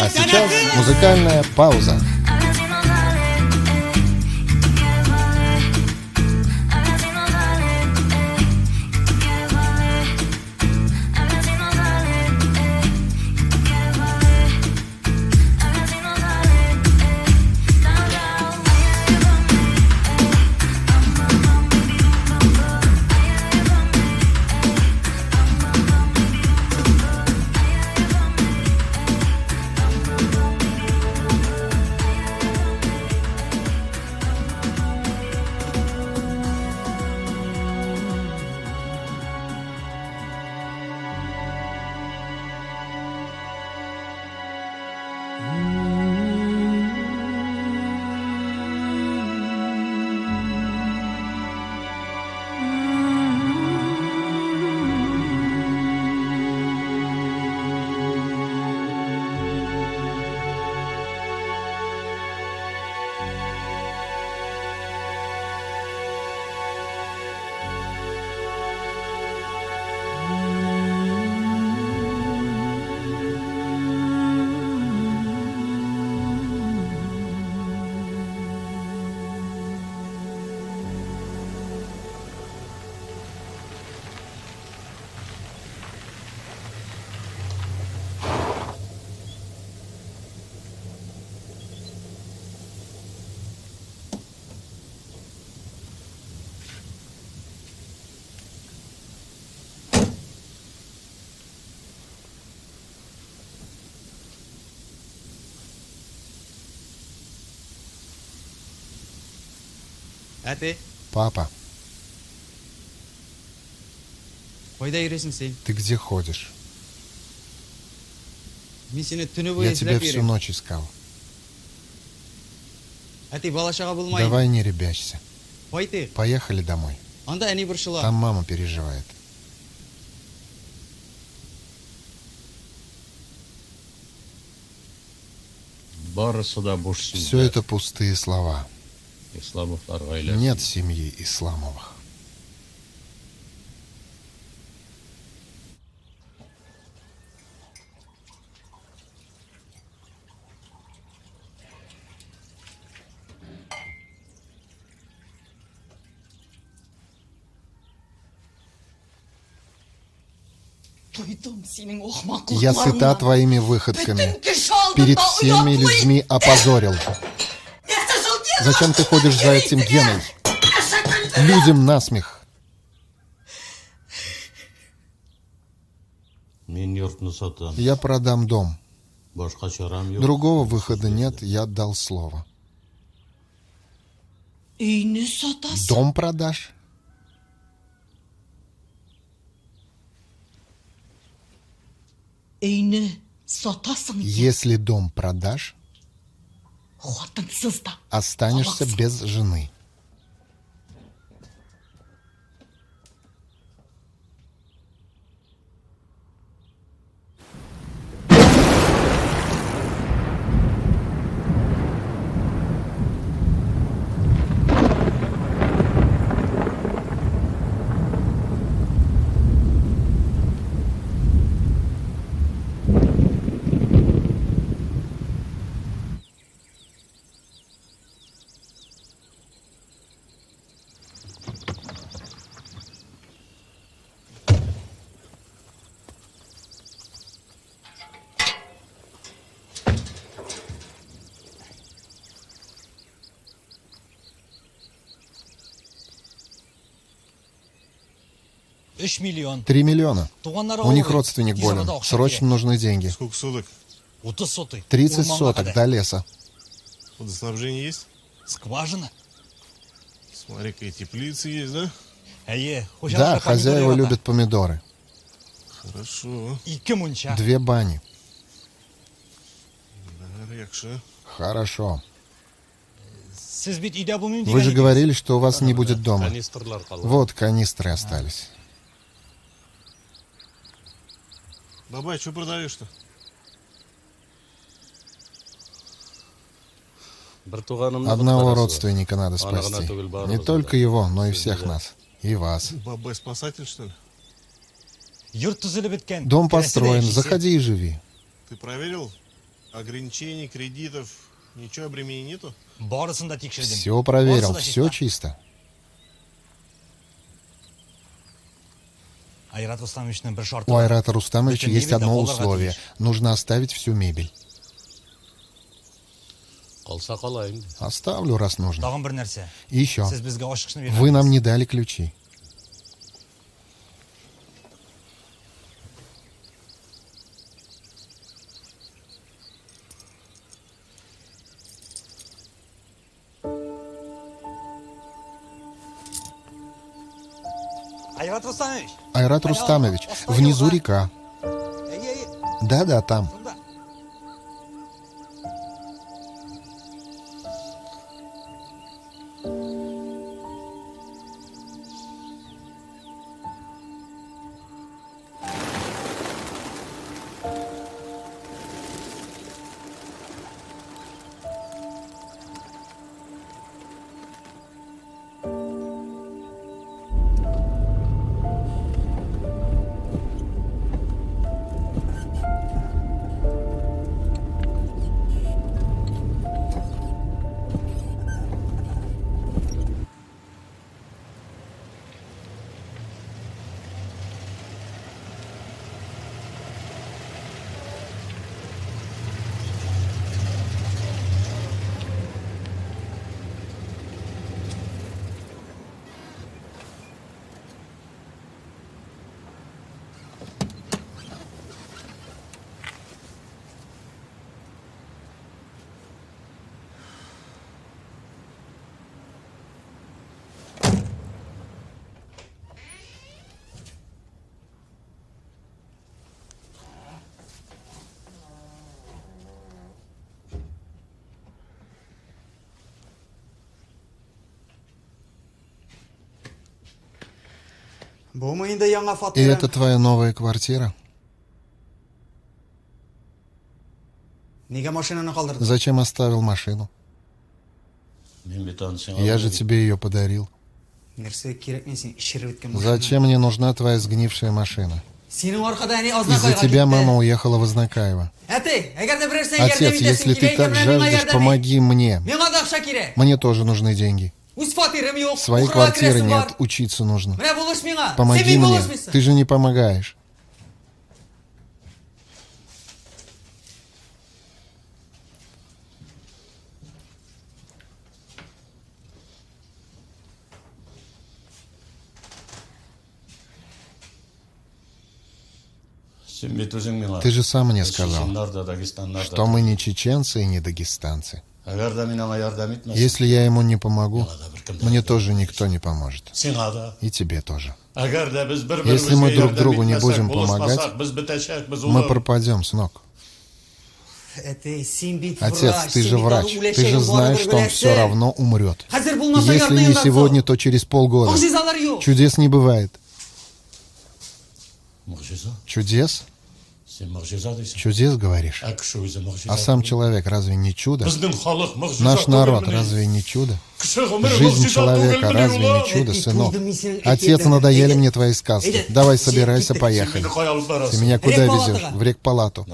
S2: сейчас музыкальная пауза. Папа, ты где ходишь? Я тебя всю ночь искал. Давай не ребячься. Поехали домой. Там мама переживает. Все это пустые слова. Нет семьи Исламовых. Я сыта твоими выходками. Перед всеми людьми опозорил. Зачем ты ходишь за этим Геной? Людям насмех. Я продам дом. Другого выхода нет, я дал слово. Дом продашь? Если дом продашь, останешься без жены.
S5: $3
S2: миллиона. У них родственник болен. Срочно нужны деньги.
S14: Сколько соток?
S2: 30 соток до леса.
S14: Водоснабжение есть?
S5: Скважина.
S14: Смотри-ка, и теплицы есть, да?
S2: Да, хозяева любят помидоры.
S14: Хорошо.
S2: 2 бани.
S14: Да,
S2: хорошо. Вы же говорили, что у вас не будет дома. Вот канистры остались.
S14: Бабай, что продаешь-то?
S2: Одного родственника надо спасти. Не только его, но и всех нас. И вас.
S14: Бабай спасатель, что ли?
S2: Дом построен, заходи и живи.
S14: Ты проверил? Ограничений, кредитов, ничего обременений нету?
S2: Все проверил, все чисто. У Айрата Рустамовича есть одно условие. Нужно оставить всю мебель. Оставлю, раз нужно. И еще. Вы нам не дали ключи. Айрат Рустамович, внизу река. Да-да, там. И это твоя новая квартира? Зачем оставил машину? Я же тебе ее подарил. Зачем мне нужна твоя сгнившая машина? Из-за тебя мама уехала в Азнакаево. Отец, если ты так жаждешь, помоги мне. Мне тоже нужны деньги. Своей квартиры нет, учиться нужно. Помоги мне, ты же не помогаешь. Ты же сам мне сказал, что мы не чеченцы и не дагестанцы. Если я ему не помогу, мне тоже никто не поможет. И тебе тоже. Если мы друг другу не будем помогать, мы пропадем, сынок. Отец, ты же врач. Ты же знаешь, что он все равно умрет. Если не сегодня, то через полгода. Чудес не бывает. Чудес? Чудес, говоришь? А сам человек разве не чудо? Наш народ разве не чудо? Жизнь человека разве не чудо, сынок? Отец, надоели мне твои сказки. Давай собирайся, поехали. Ты меня куда везешь? В рекпалату.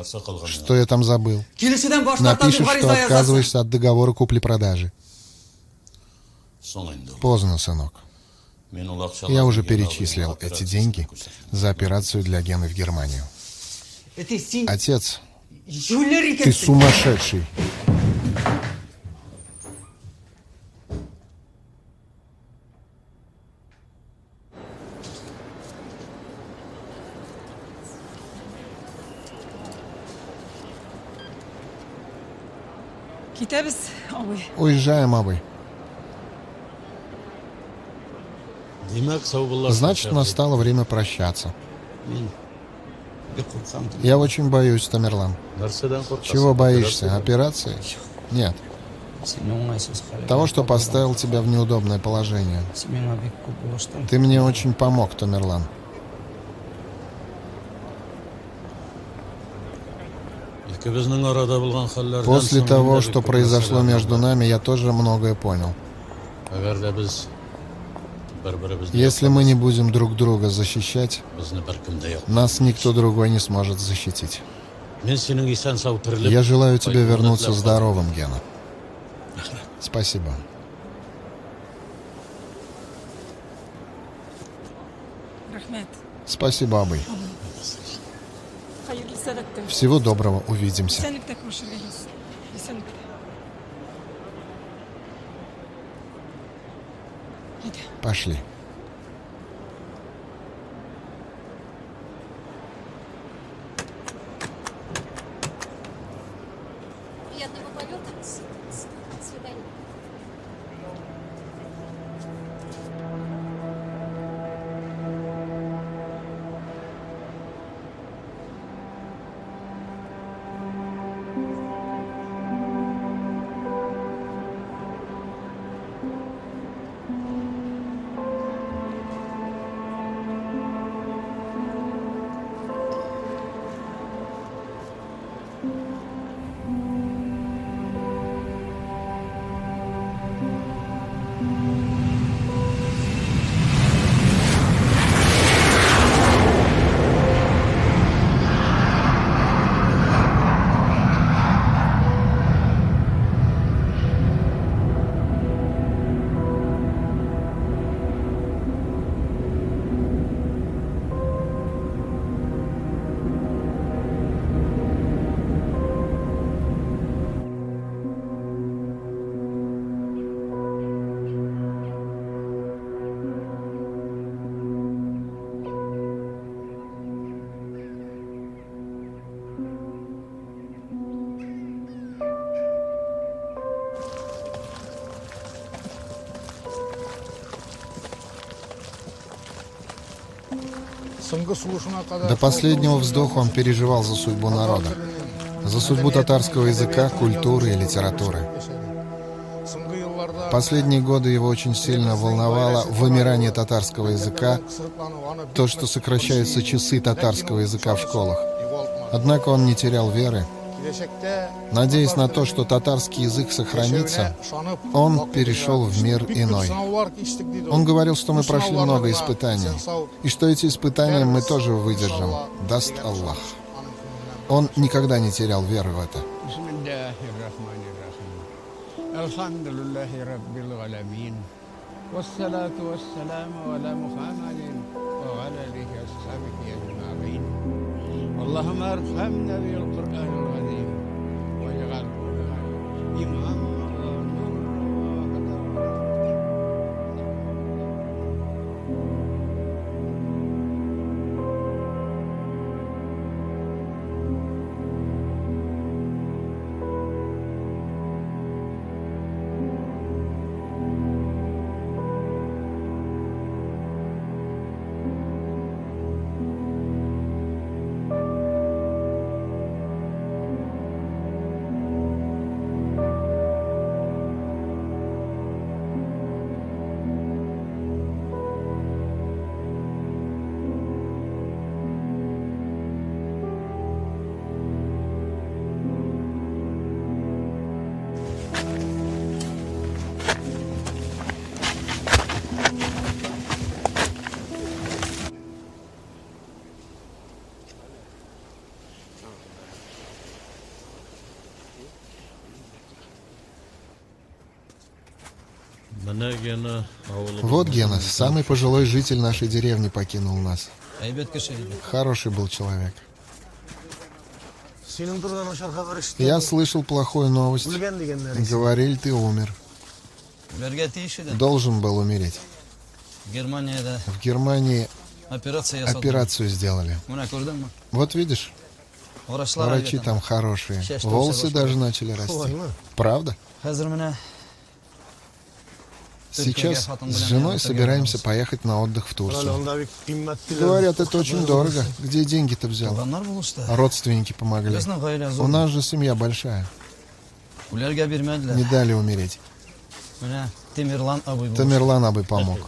S2: Что я там забыл? Напишешь, что отказываешься от договора купли-продажи. Поздно, сынок. Я уже перечислил эти деньги за операцию для Гены в Германию. Отец, ты сумасшедший. Уезжаем, абый. Значит, настало время прощаться. Я очень боюсь, Тамерлан. Чего боишься? Операции? Нет. Того, что поставил тебя в неудобное положение. Ты мне очень помог, Тамерлан. После того, что произошло между нами, я тоже многое понял. Если мы не будем друг друга защищать, нас никто другой не сможет защитить. Я желаю тебе вернуться здоровым, Гена. Спасибо. Спасибо, Абый. Всего доброго, увидимся. Пошли.
S10: Приятного полета. До свидания.
S2: До последнего вздоха он переживал за судьбу народа, за судьбу татарского языка, культуры и литературы. Последние годы его очень сильно волновало вымирание татарского языка, то, что сокращаются часы татарского языка в школах. Однако он не терял веры. Надеясь на то, что татарский язык сохранится, он перешел в мир иной. Он говорил, что мы прошли много испытаний, и что эти испытания мы тоже выдержим, даст Аллах. Он никогда не терял веры в это.
S15: اللهم ارحمنا بالقرآن العظيم واجعله إماما
S2: Вот Гена, самый пожилой житель нашей деревни, покинул нас. Хороший был человек. Я слышал плохую новость. Говорили, ты умер. Должен был умереть. В Германии операцию сделали. Вот видишь, врачи там хорошие. Волосы даже начали расти. Правда? Сейчас с женой собираемся поехать на отдых в Турцию. Говорят, это очень дорого. Где деньги-то взял? Родственники помогли. У нас же семья большая. Не дали умереть. Тамерлан Абый помог.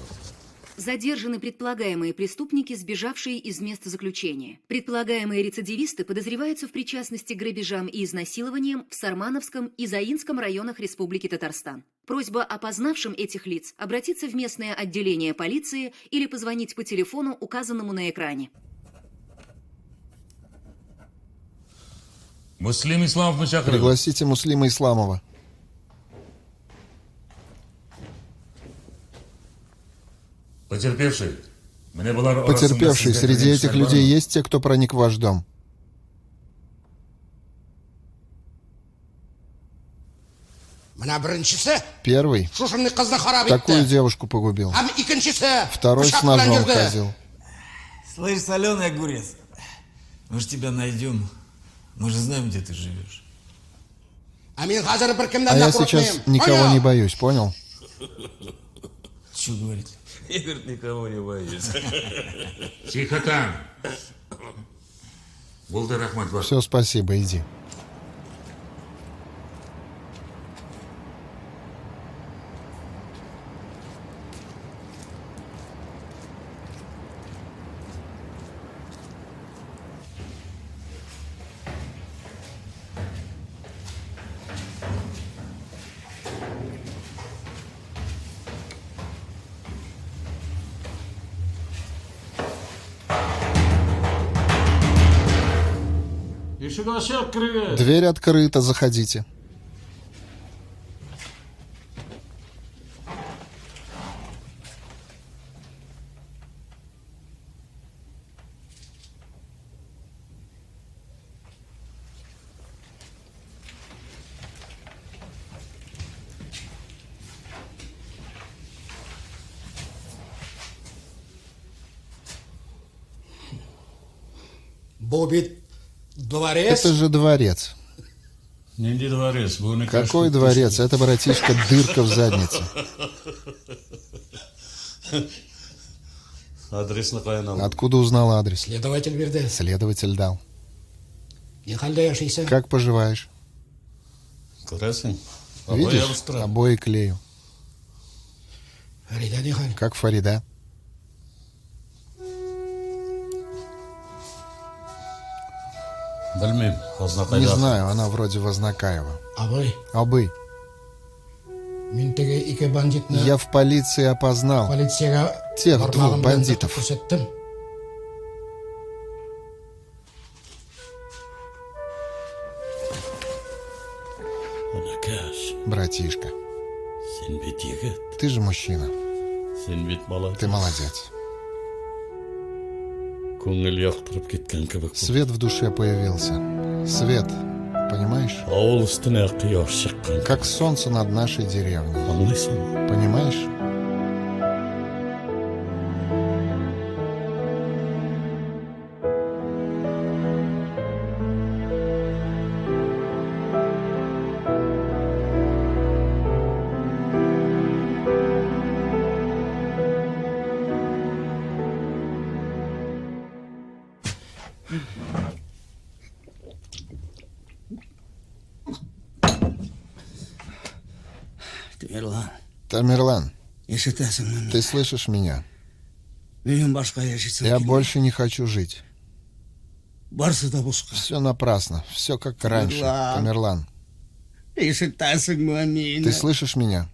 S16: задержаны предполагаемые преступники, сбежавшие из места заключения. Предполагаемые рецидивисты подозреваются в причастности к грабежам и изнасилованиям в Сармановском и Заинском районах Республики Татарстан. Просьба опознавшим этих лиц обратиться в местное отделение полиции или позвонить по телефону, указанному на экране.
S1: Муслим Исламов Мушакров.
S2: Пригласите Муслима Исламова.
S1: Потерпевший.
S2: Потерпевший. Среди этих людей есть те, кто проник в ваш дом? Первый такую девушку погубил. Второй с ножом ходил.
S12: Слышь, соленый огурец, мы же тебя найдем. Мы же знаем, где ты живешь.
S2: А я сейчас никого не боюсь, понял?
S12: Что говорит?
S11: Я, говорит, никого не боюсь.
S1: Тихо там. Булдыр Ахмад.
S2: Все, спасибо, иди. Дверь открыта, заходите. Это же дворец.
S1: Не дворец.
S2: Какой дворец? Это, братишка, дырка в заднице.
S1: Адрес на Каянал.
S2: Откуда узнал адрес?
S17: Следователь верде.
S2: Следователь дал. Как поживаешь?
S1: Красный.
S2: Видишь, обои клею. Как Фарида? Не знаю, она вроде Вознакаева. Абы. Я в полиции опознал тех двух бандитов. Братишка, ты же мужчина. Ты молодец. Свет в душе появился. Свет, понимаешь? Как солнце над нашей деревней. Понимаешь? Тамерлан, ты слышишь меня? Я больше не хочу жить. Все напрасно, все как раньше, Тамерлан. Ты слышишь меня?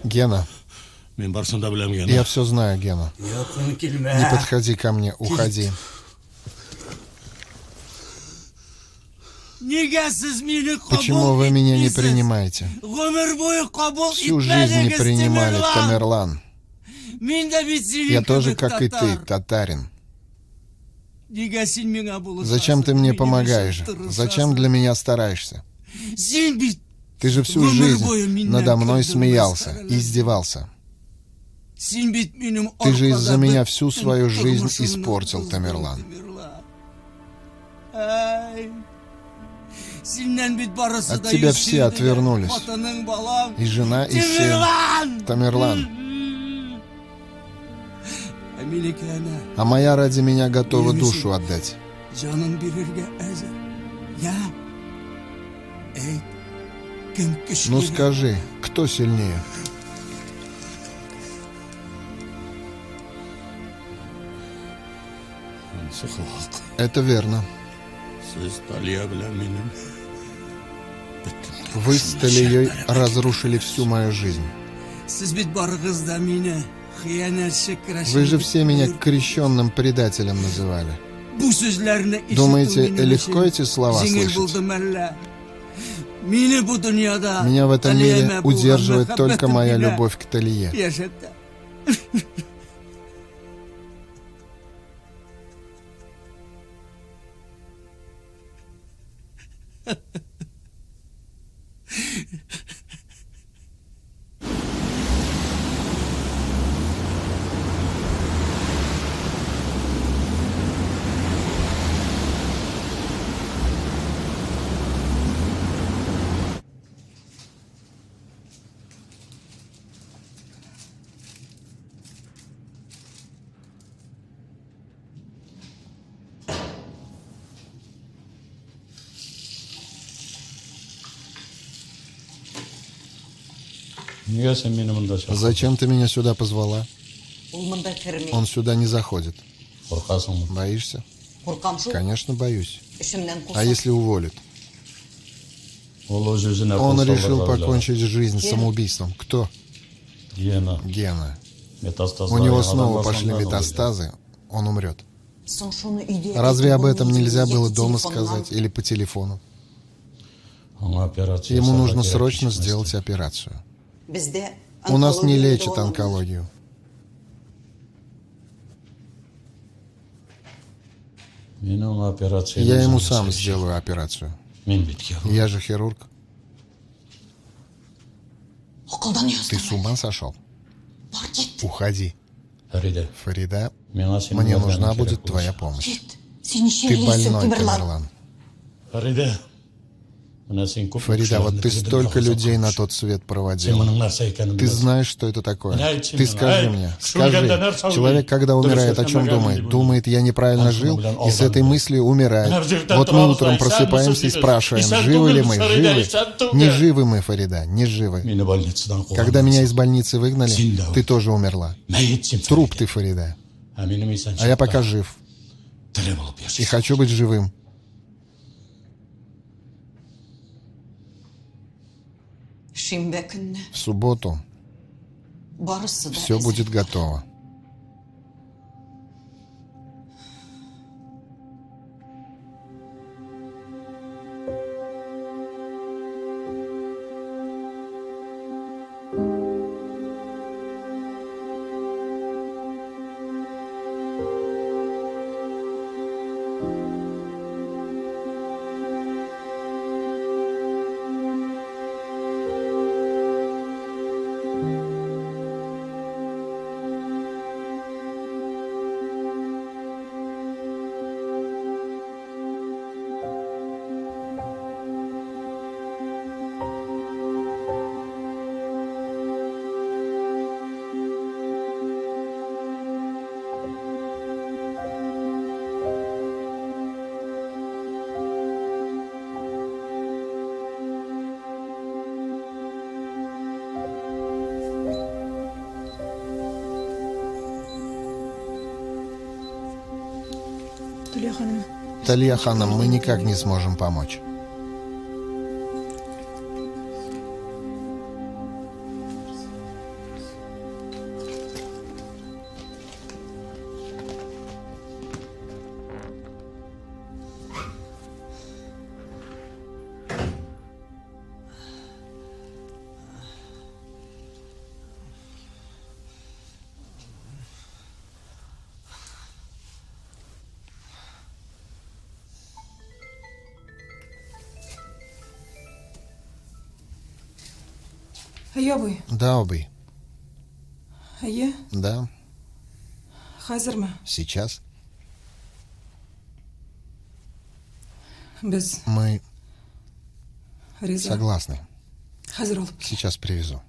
S2: Гена. Я все знаю, Гена. Не подходи ко мне, уходи. Почему вы меня не принимаете? Всю жизнь не принимали, Тамерлан. Я тоже, как и ты, татарин. Зачем ты мне помогаешь? Зачем для меня стараешься? Ты же всю жизнь надо мной смеялся, издевался. Ты же из-за меня всю свою жизнь испортил, Тамерлан. От тебя все отвернулись. И жена, и сын. Тамерлан. А моя ради меня готова душу отдать. Ну скажи, кто сильнее? Это верно. Вы с Талией разрушили всю мою жизнь. Вы же все меня крещенным предателем называли. Думаете, легко эти слова слышать? Меня в этом мире удерживает только моя любовь к Талие. Зачем ты меня сюда позвала? Он сюда не заходит. Боишься? Конечно, боюсь. А если уволят? Он решил покончить жизнь самоубийством. Кто? Гена. У него снова пошли метастазы. Он умрет. Разве об этом нельзя было дома сказать или по телефону? Ему нужно срочно сделать операцию. У нас не лечат онкологию. Я ему сам сделаю операцию. Я же хирург. Ты с ума сошел? Уходи. Фарида, мне нужна будет твоя помощь. Ты больной, Тамерлан. Фарида, вот ты столько людей на тот свет проводила. Ты знаешь, что это такое? Ты скажи мне, скажи. Человек, когда умирает, о чем думает? Думает, я неправильно жил, и с этой мыслью умирает. Вот мы утром просыпаемся и спрашиваем, живы ли мы, живы? Не живы мы, Фарида, не живы. Когда меня из больницы выгнали, ты тоже умерла. Труп ты, Фарида. А я пока жив. И хочу быть живым. В субботу все будет готово. Талия ханым, мы никак не сможем помочь. Да, Обый. Да. Сейчас. Мы согласны. Сейчас привезу.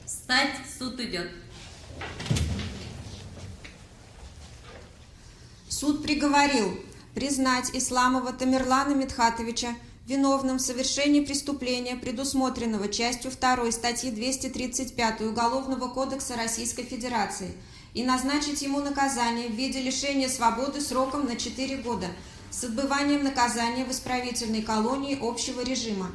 S17: Встать, суд идет.
S18: Суд приговорил признать Исламова Тамерлана Мидхатовича виновным в совершении преступления, предусмотренного частью 2 статьи 235 Уголовного кодекса Российской Федерации, и назначить ему наказание в виде лишения свободы сроком на 4 года с отбыванием наказания в исправительной колонии общего режима.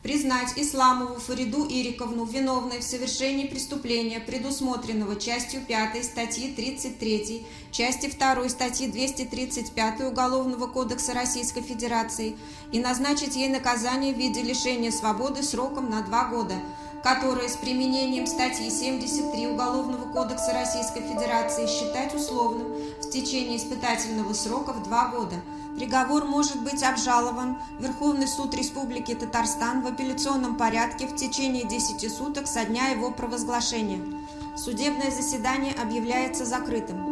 S18: признать Исламову Фариду Ириковну виновной в совершении преступления, предусмотренного частью 5 статьи 33, части 2 статьи 235 Уголовного кодекса Российской Федерации и назначить ей наказание в виде лишения свободы сроком на 2 года, которое с применением статьи 73 Уголовного кодекса Российской Федерации считать условным в течение испытательного срока в 2 года. Приговор может быть обжалован в Верховный суд Республики Татарстан в апелляционном порядке в течение 10 суток со дня его провозглашения. Судебное заседание объявляется закрытым.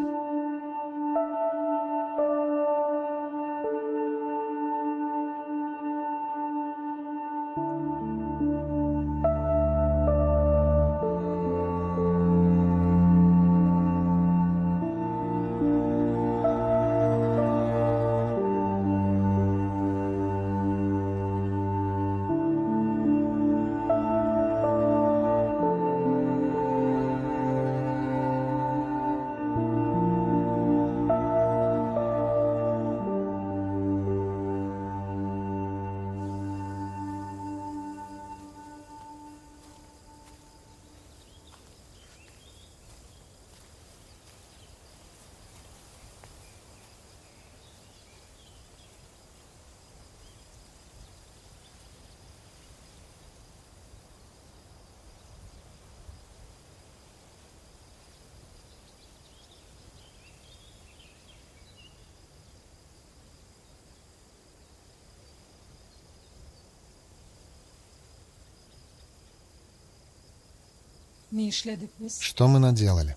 S2: Что мы наделали?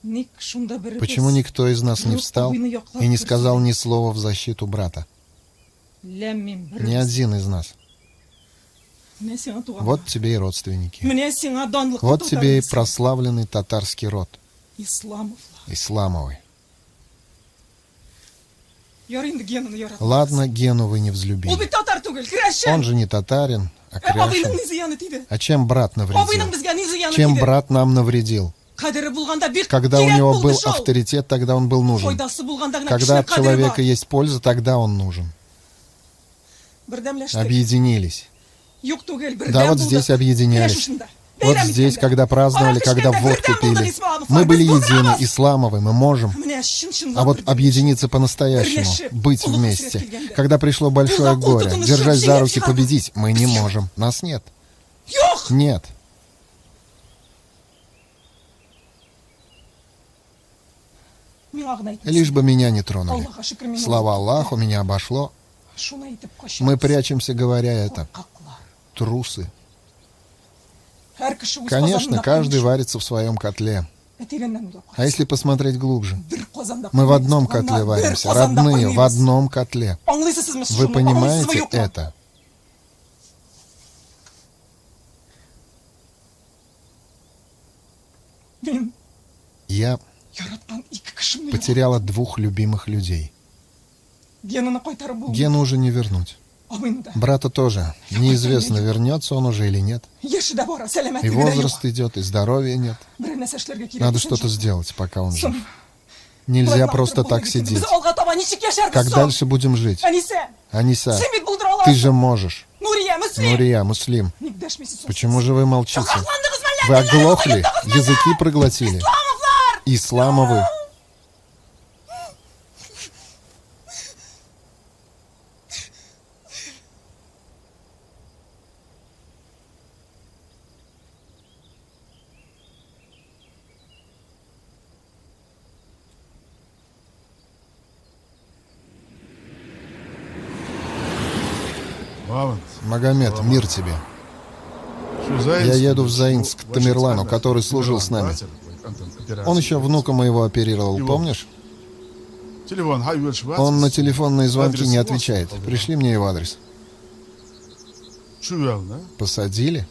S2: Почему никто из нас не встал и не сказал ни слова в защиту брата? Ни один из нас. Вот тебе и родственники. Вот тебе и прославленный татарский род. Исламовый. Ладно, Гену вы не взлюбили. Он же не татарин, а кряшин. А чем брат навредил? Чем брат нам навредил? Когда у него был авторитет, тогда он был нужен. Когда от человека есть польза, тогда он нужен. Объединились. Да, вот здесь объединялись. Вот здесь, когда праздновали, когда водку пили. Мы были едины, Исламовы, мы можем. А вот объединиться по-настоящему, быть вместе. Когда пришло большое горе, держась за руки, победить, мы не можем. Нас нет. Нет. Лишь бы меня не тронули. Слава Аллаху, меня обошло. Мы прячемся, говоря это. Трусы. Конечно, каждый варится в своем котле. А если посмотреть глубже? Мы в одном котле варимся, родные, в одном котле. Вы понимаете это? Я потеряла 2 любимых людей. Гену уже не вернуть. Брата тоже. Неизвестно, вернется он уже или нет. И возраст идет, и здоровья нет. Надо что-то сделать, пока он жив. Нельзя просто так сидеть. Как дальше будем жить? Аниса, ты же можешь. Нурия, Муслим. Почему же вы молчите? Вы оглохли? Языки проглотили? Исламовы. Магомед, мир тебе. Я еду в Заинск к Тамерлану, который служил с нами. Он еще внука моего оперировал, помнишь? Он на телефонные звонки не отвечает. Пришли мне его адрес. Посадили?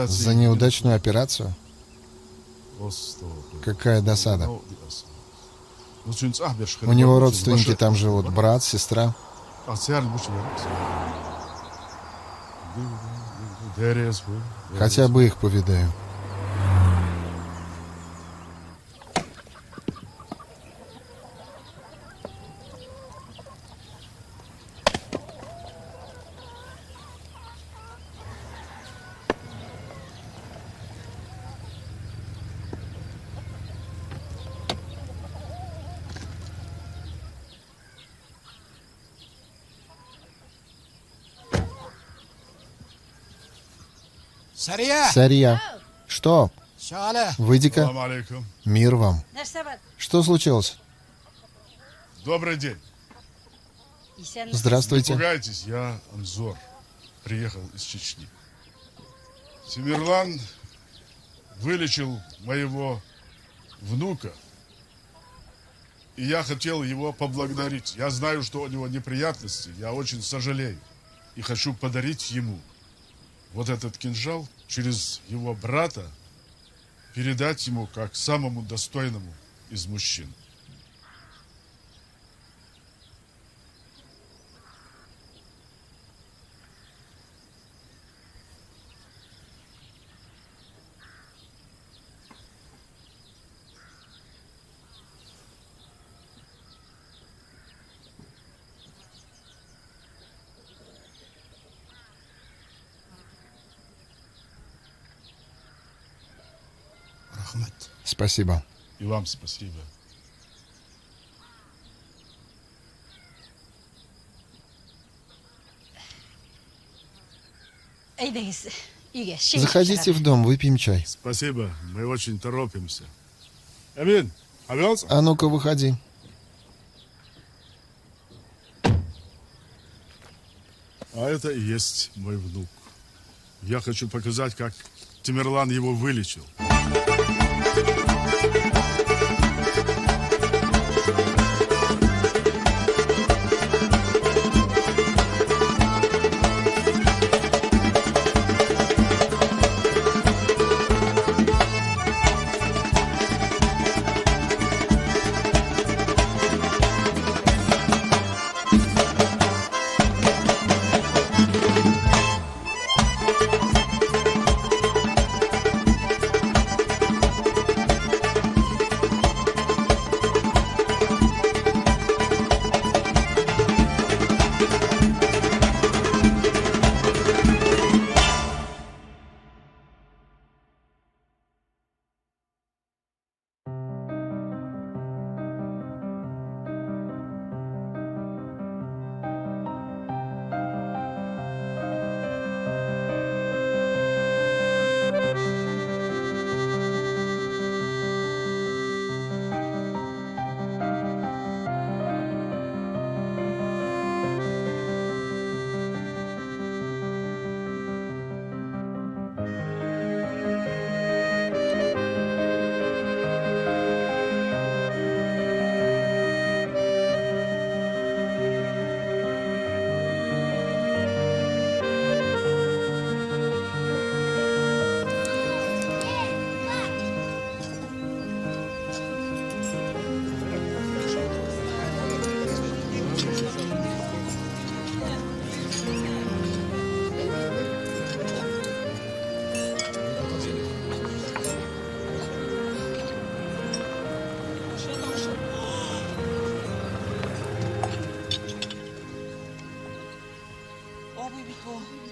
S2: За неудачную операцию? Какая досада. У него родственники там живут, брат, сестра. Хотя бы их повидаю. Сария. Что? Выйди-ка. Мир вам. Что случилось?
S19: Добрый день.
S2: Здравствуйте.
S19: Не пугайтесь, я Анзор. Приехал из Чечни. Тамерлан вылечил моего внука. И я хотел его поблагодарить. Я знаю, что у него неприятности. Я очень сожалею. И хочу подарить ему вот этот кинжал через его брата, передать ему как самому достойному из мужчин.
S2: Спасибо.
S19: И вам спасибо.
S2: Заходите в дом, выпьем чай.
S19: Спасибо, мы очень торопимся. Эмин, авелся?
S2: А ну-ка, выходи.
S19: А это и есть мой внук. Я хочу показать, как Тамерлан его вылечил.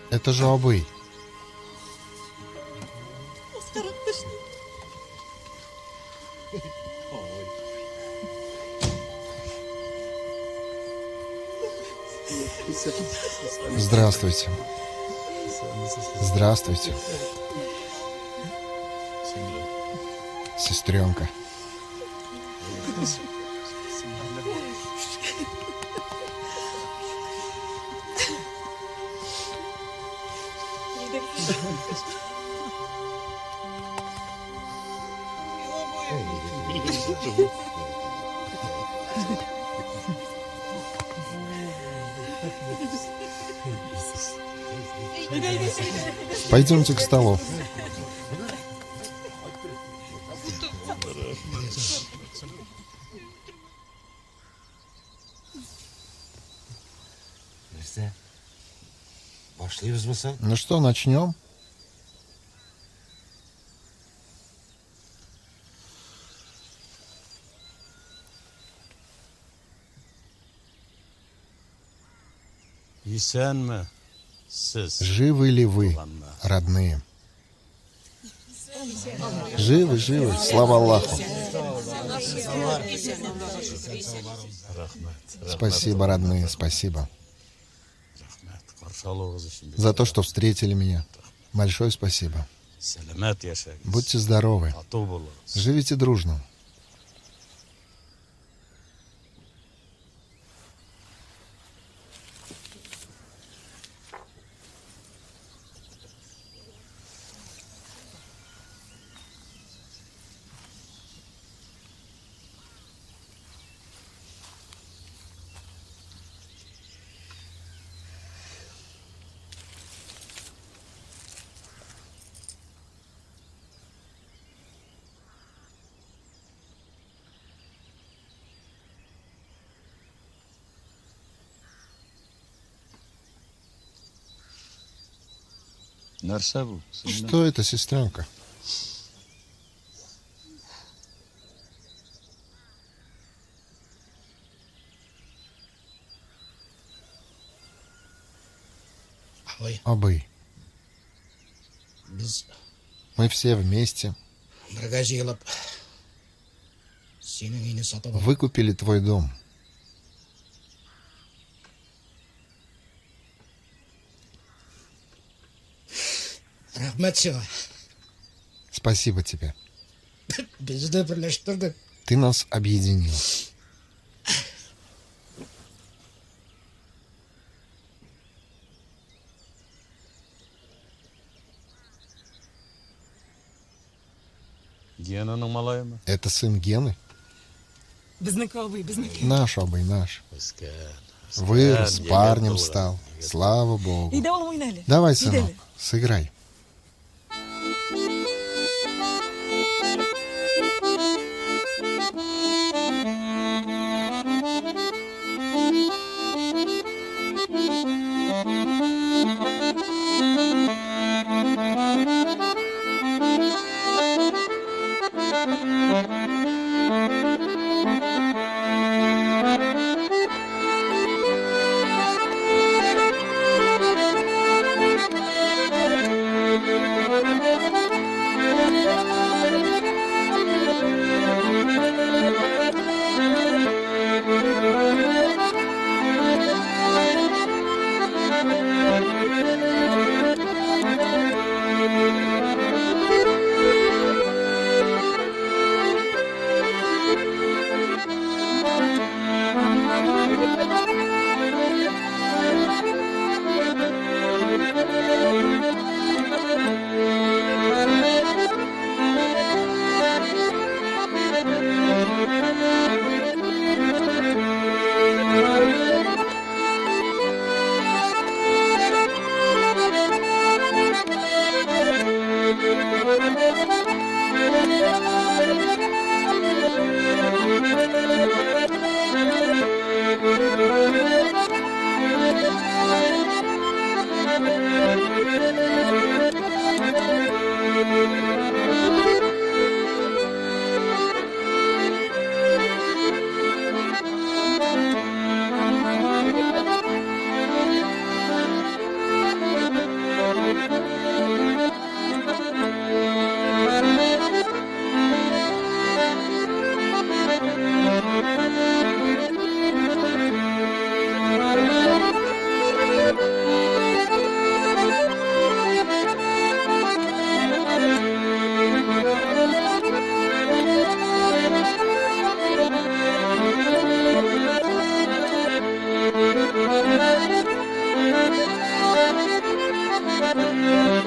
S2: Это же Абый. Здравствуйте. Здравствуйте. Сестренка. Пойдемте к столу. Ну что, начнем? Живы ли вы, родные? Живы, живы, слава Аллаху. Спасибо, родные, спасибо. За то, что встретили меня. Большое спасибо.
S1: Selamet yaşayınız.
S2: Будьте здоровы.
S1: Tatlı bulunuz.
S2: Живите дружно. Что это, сестренка? Абый. Мы все вместе выкупили твой дом. Спасибо тебе. Ты нас объединил. Это сын Гены? Наш абый, наш. Вырос, парнем стал. Слава Богу. Давай, сынок, сыграй.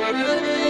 S20: Thank you.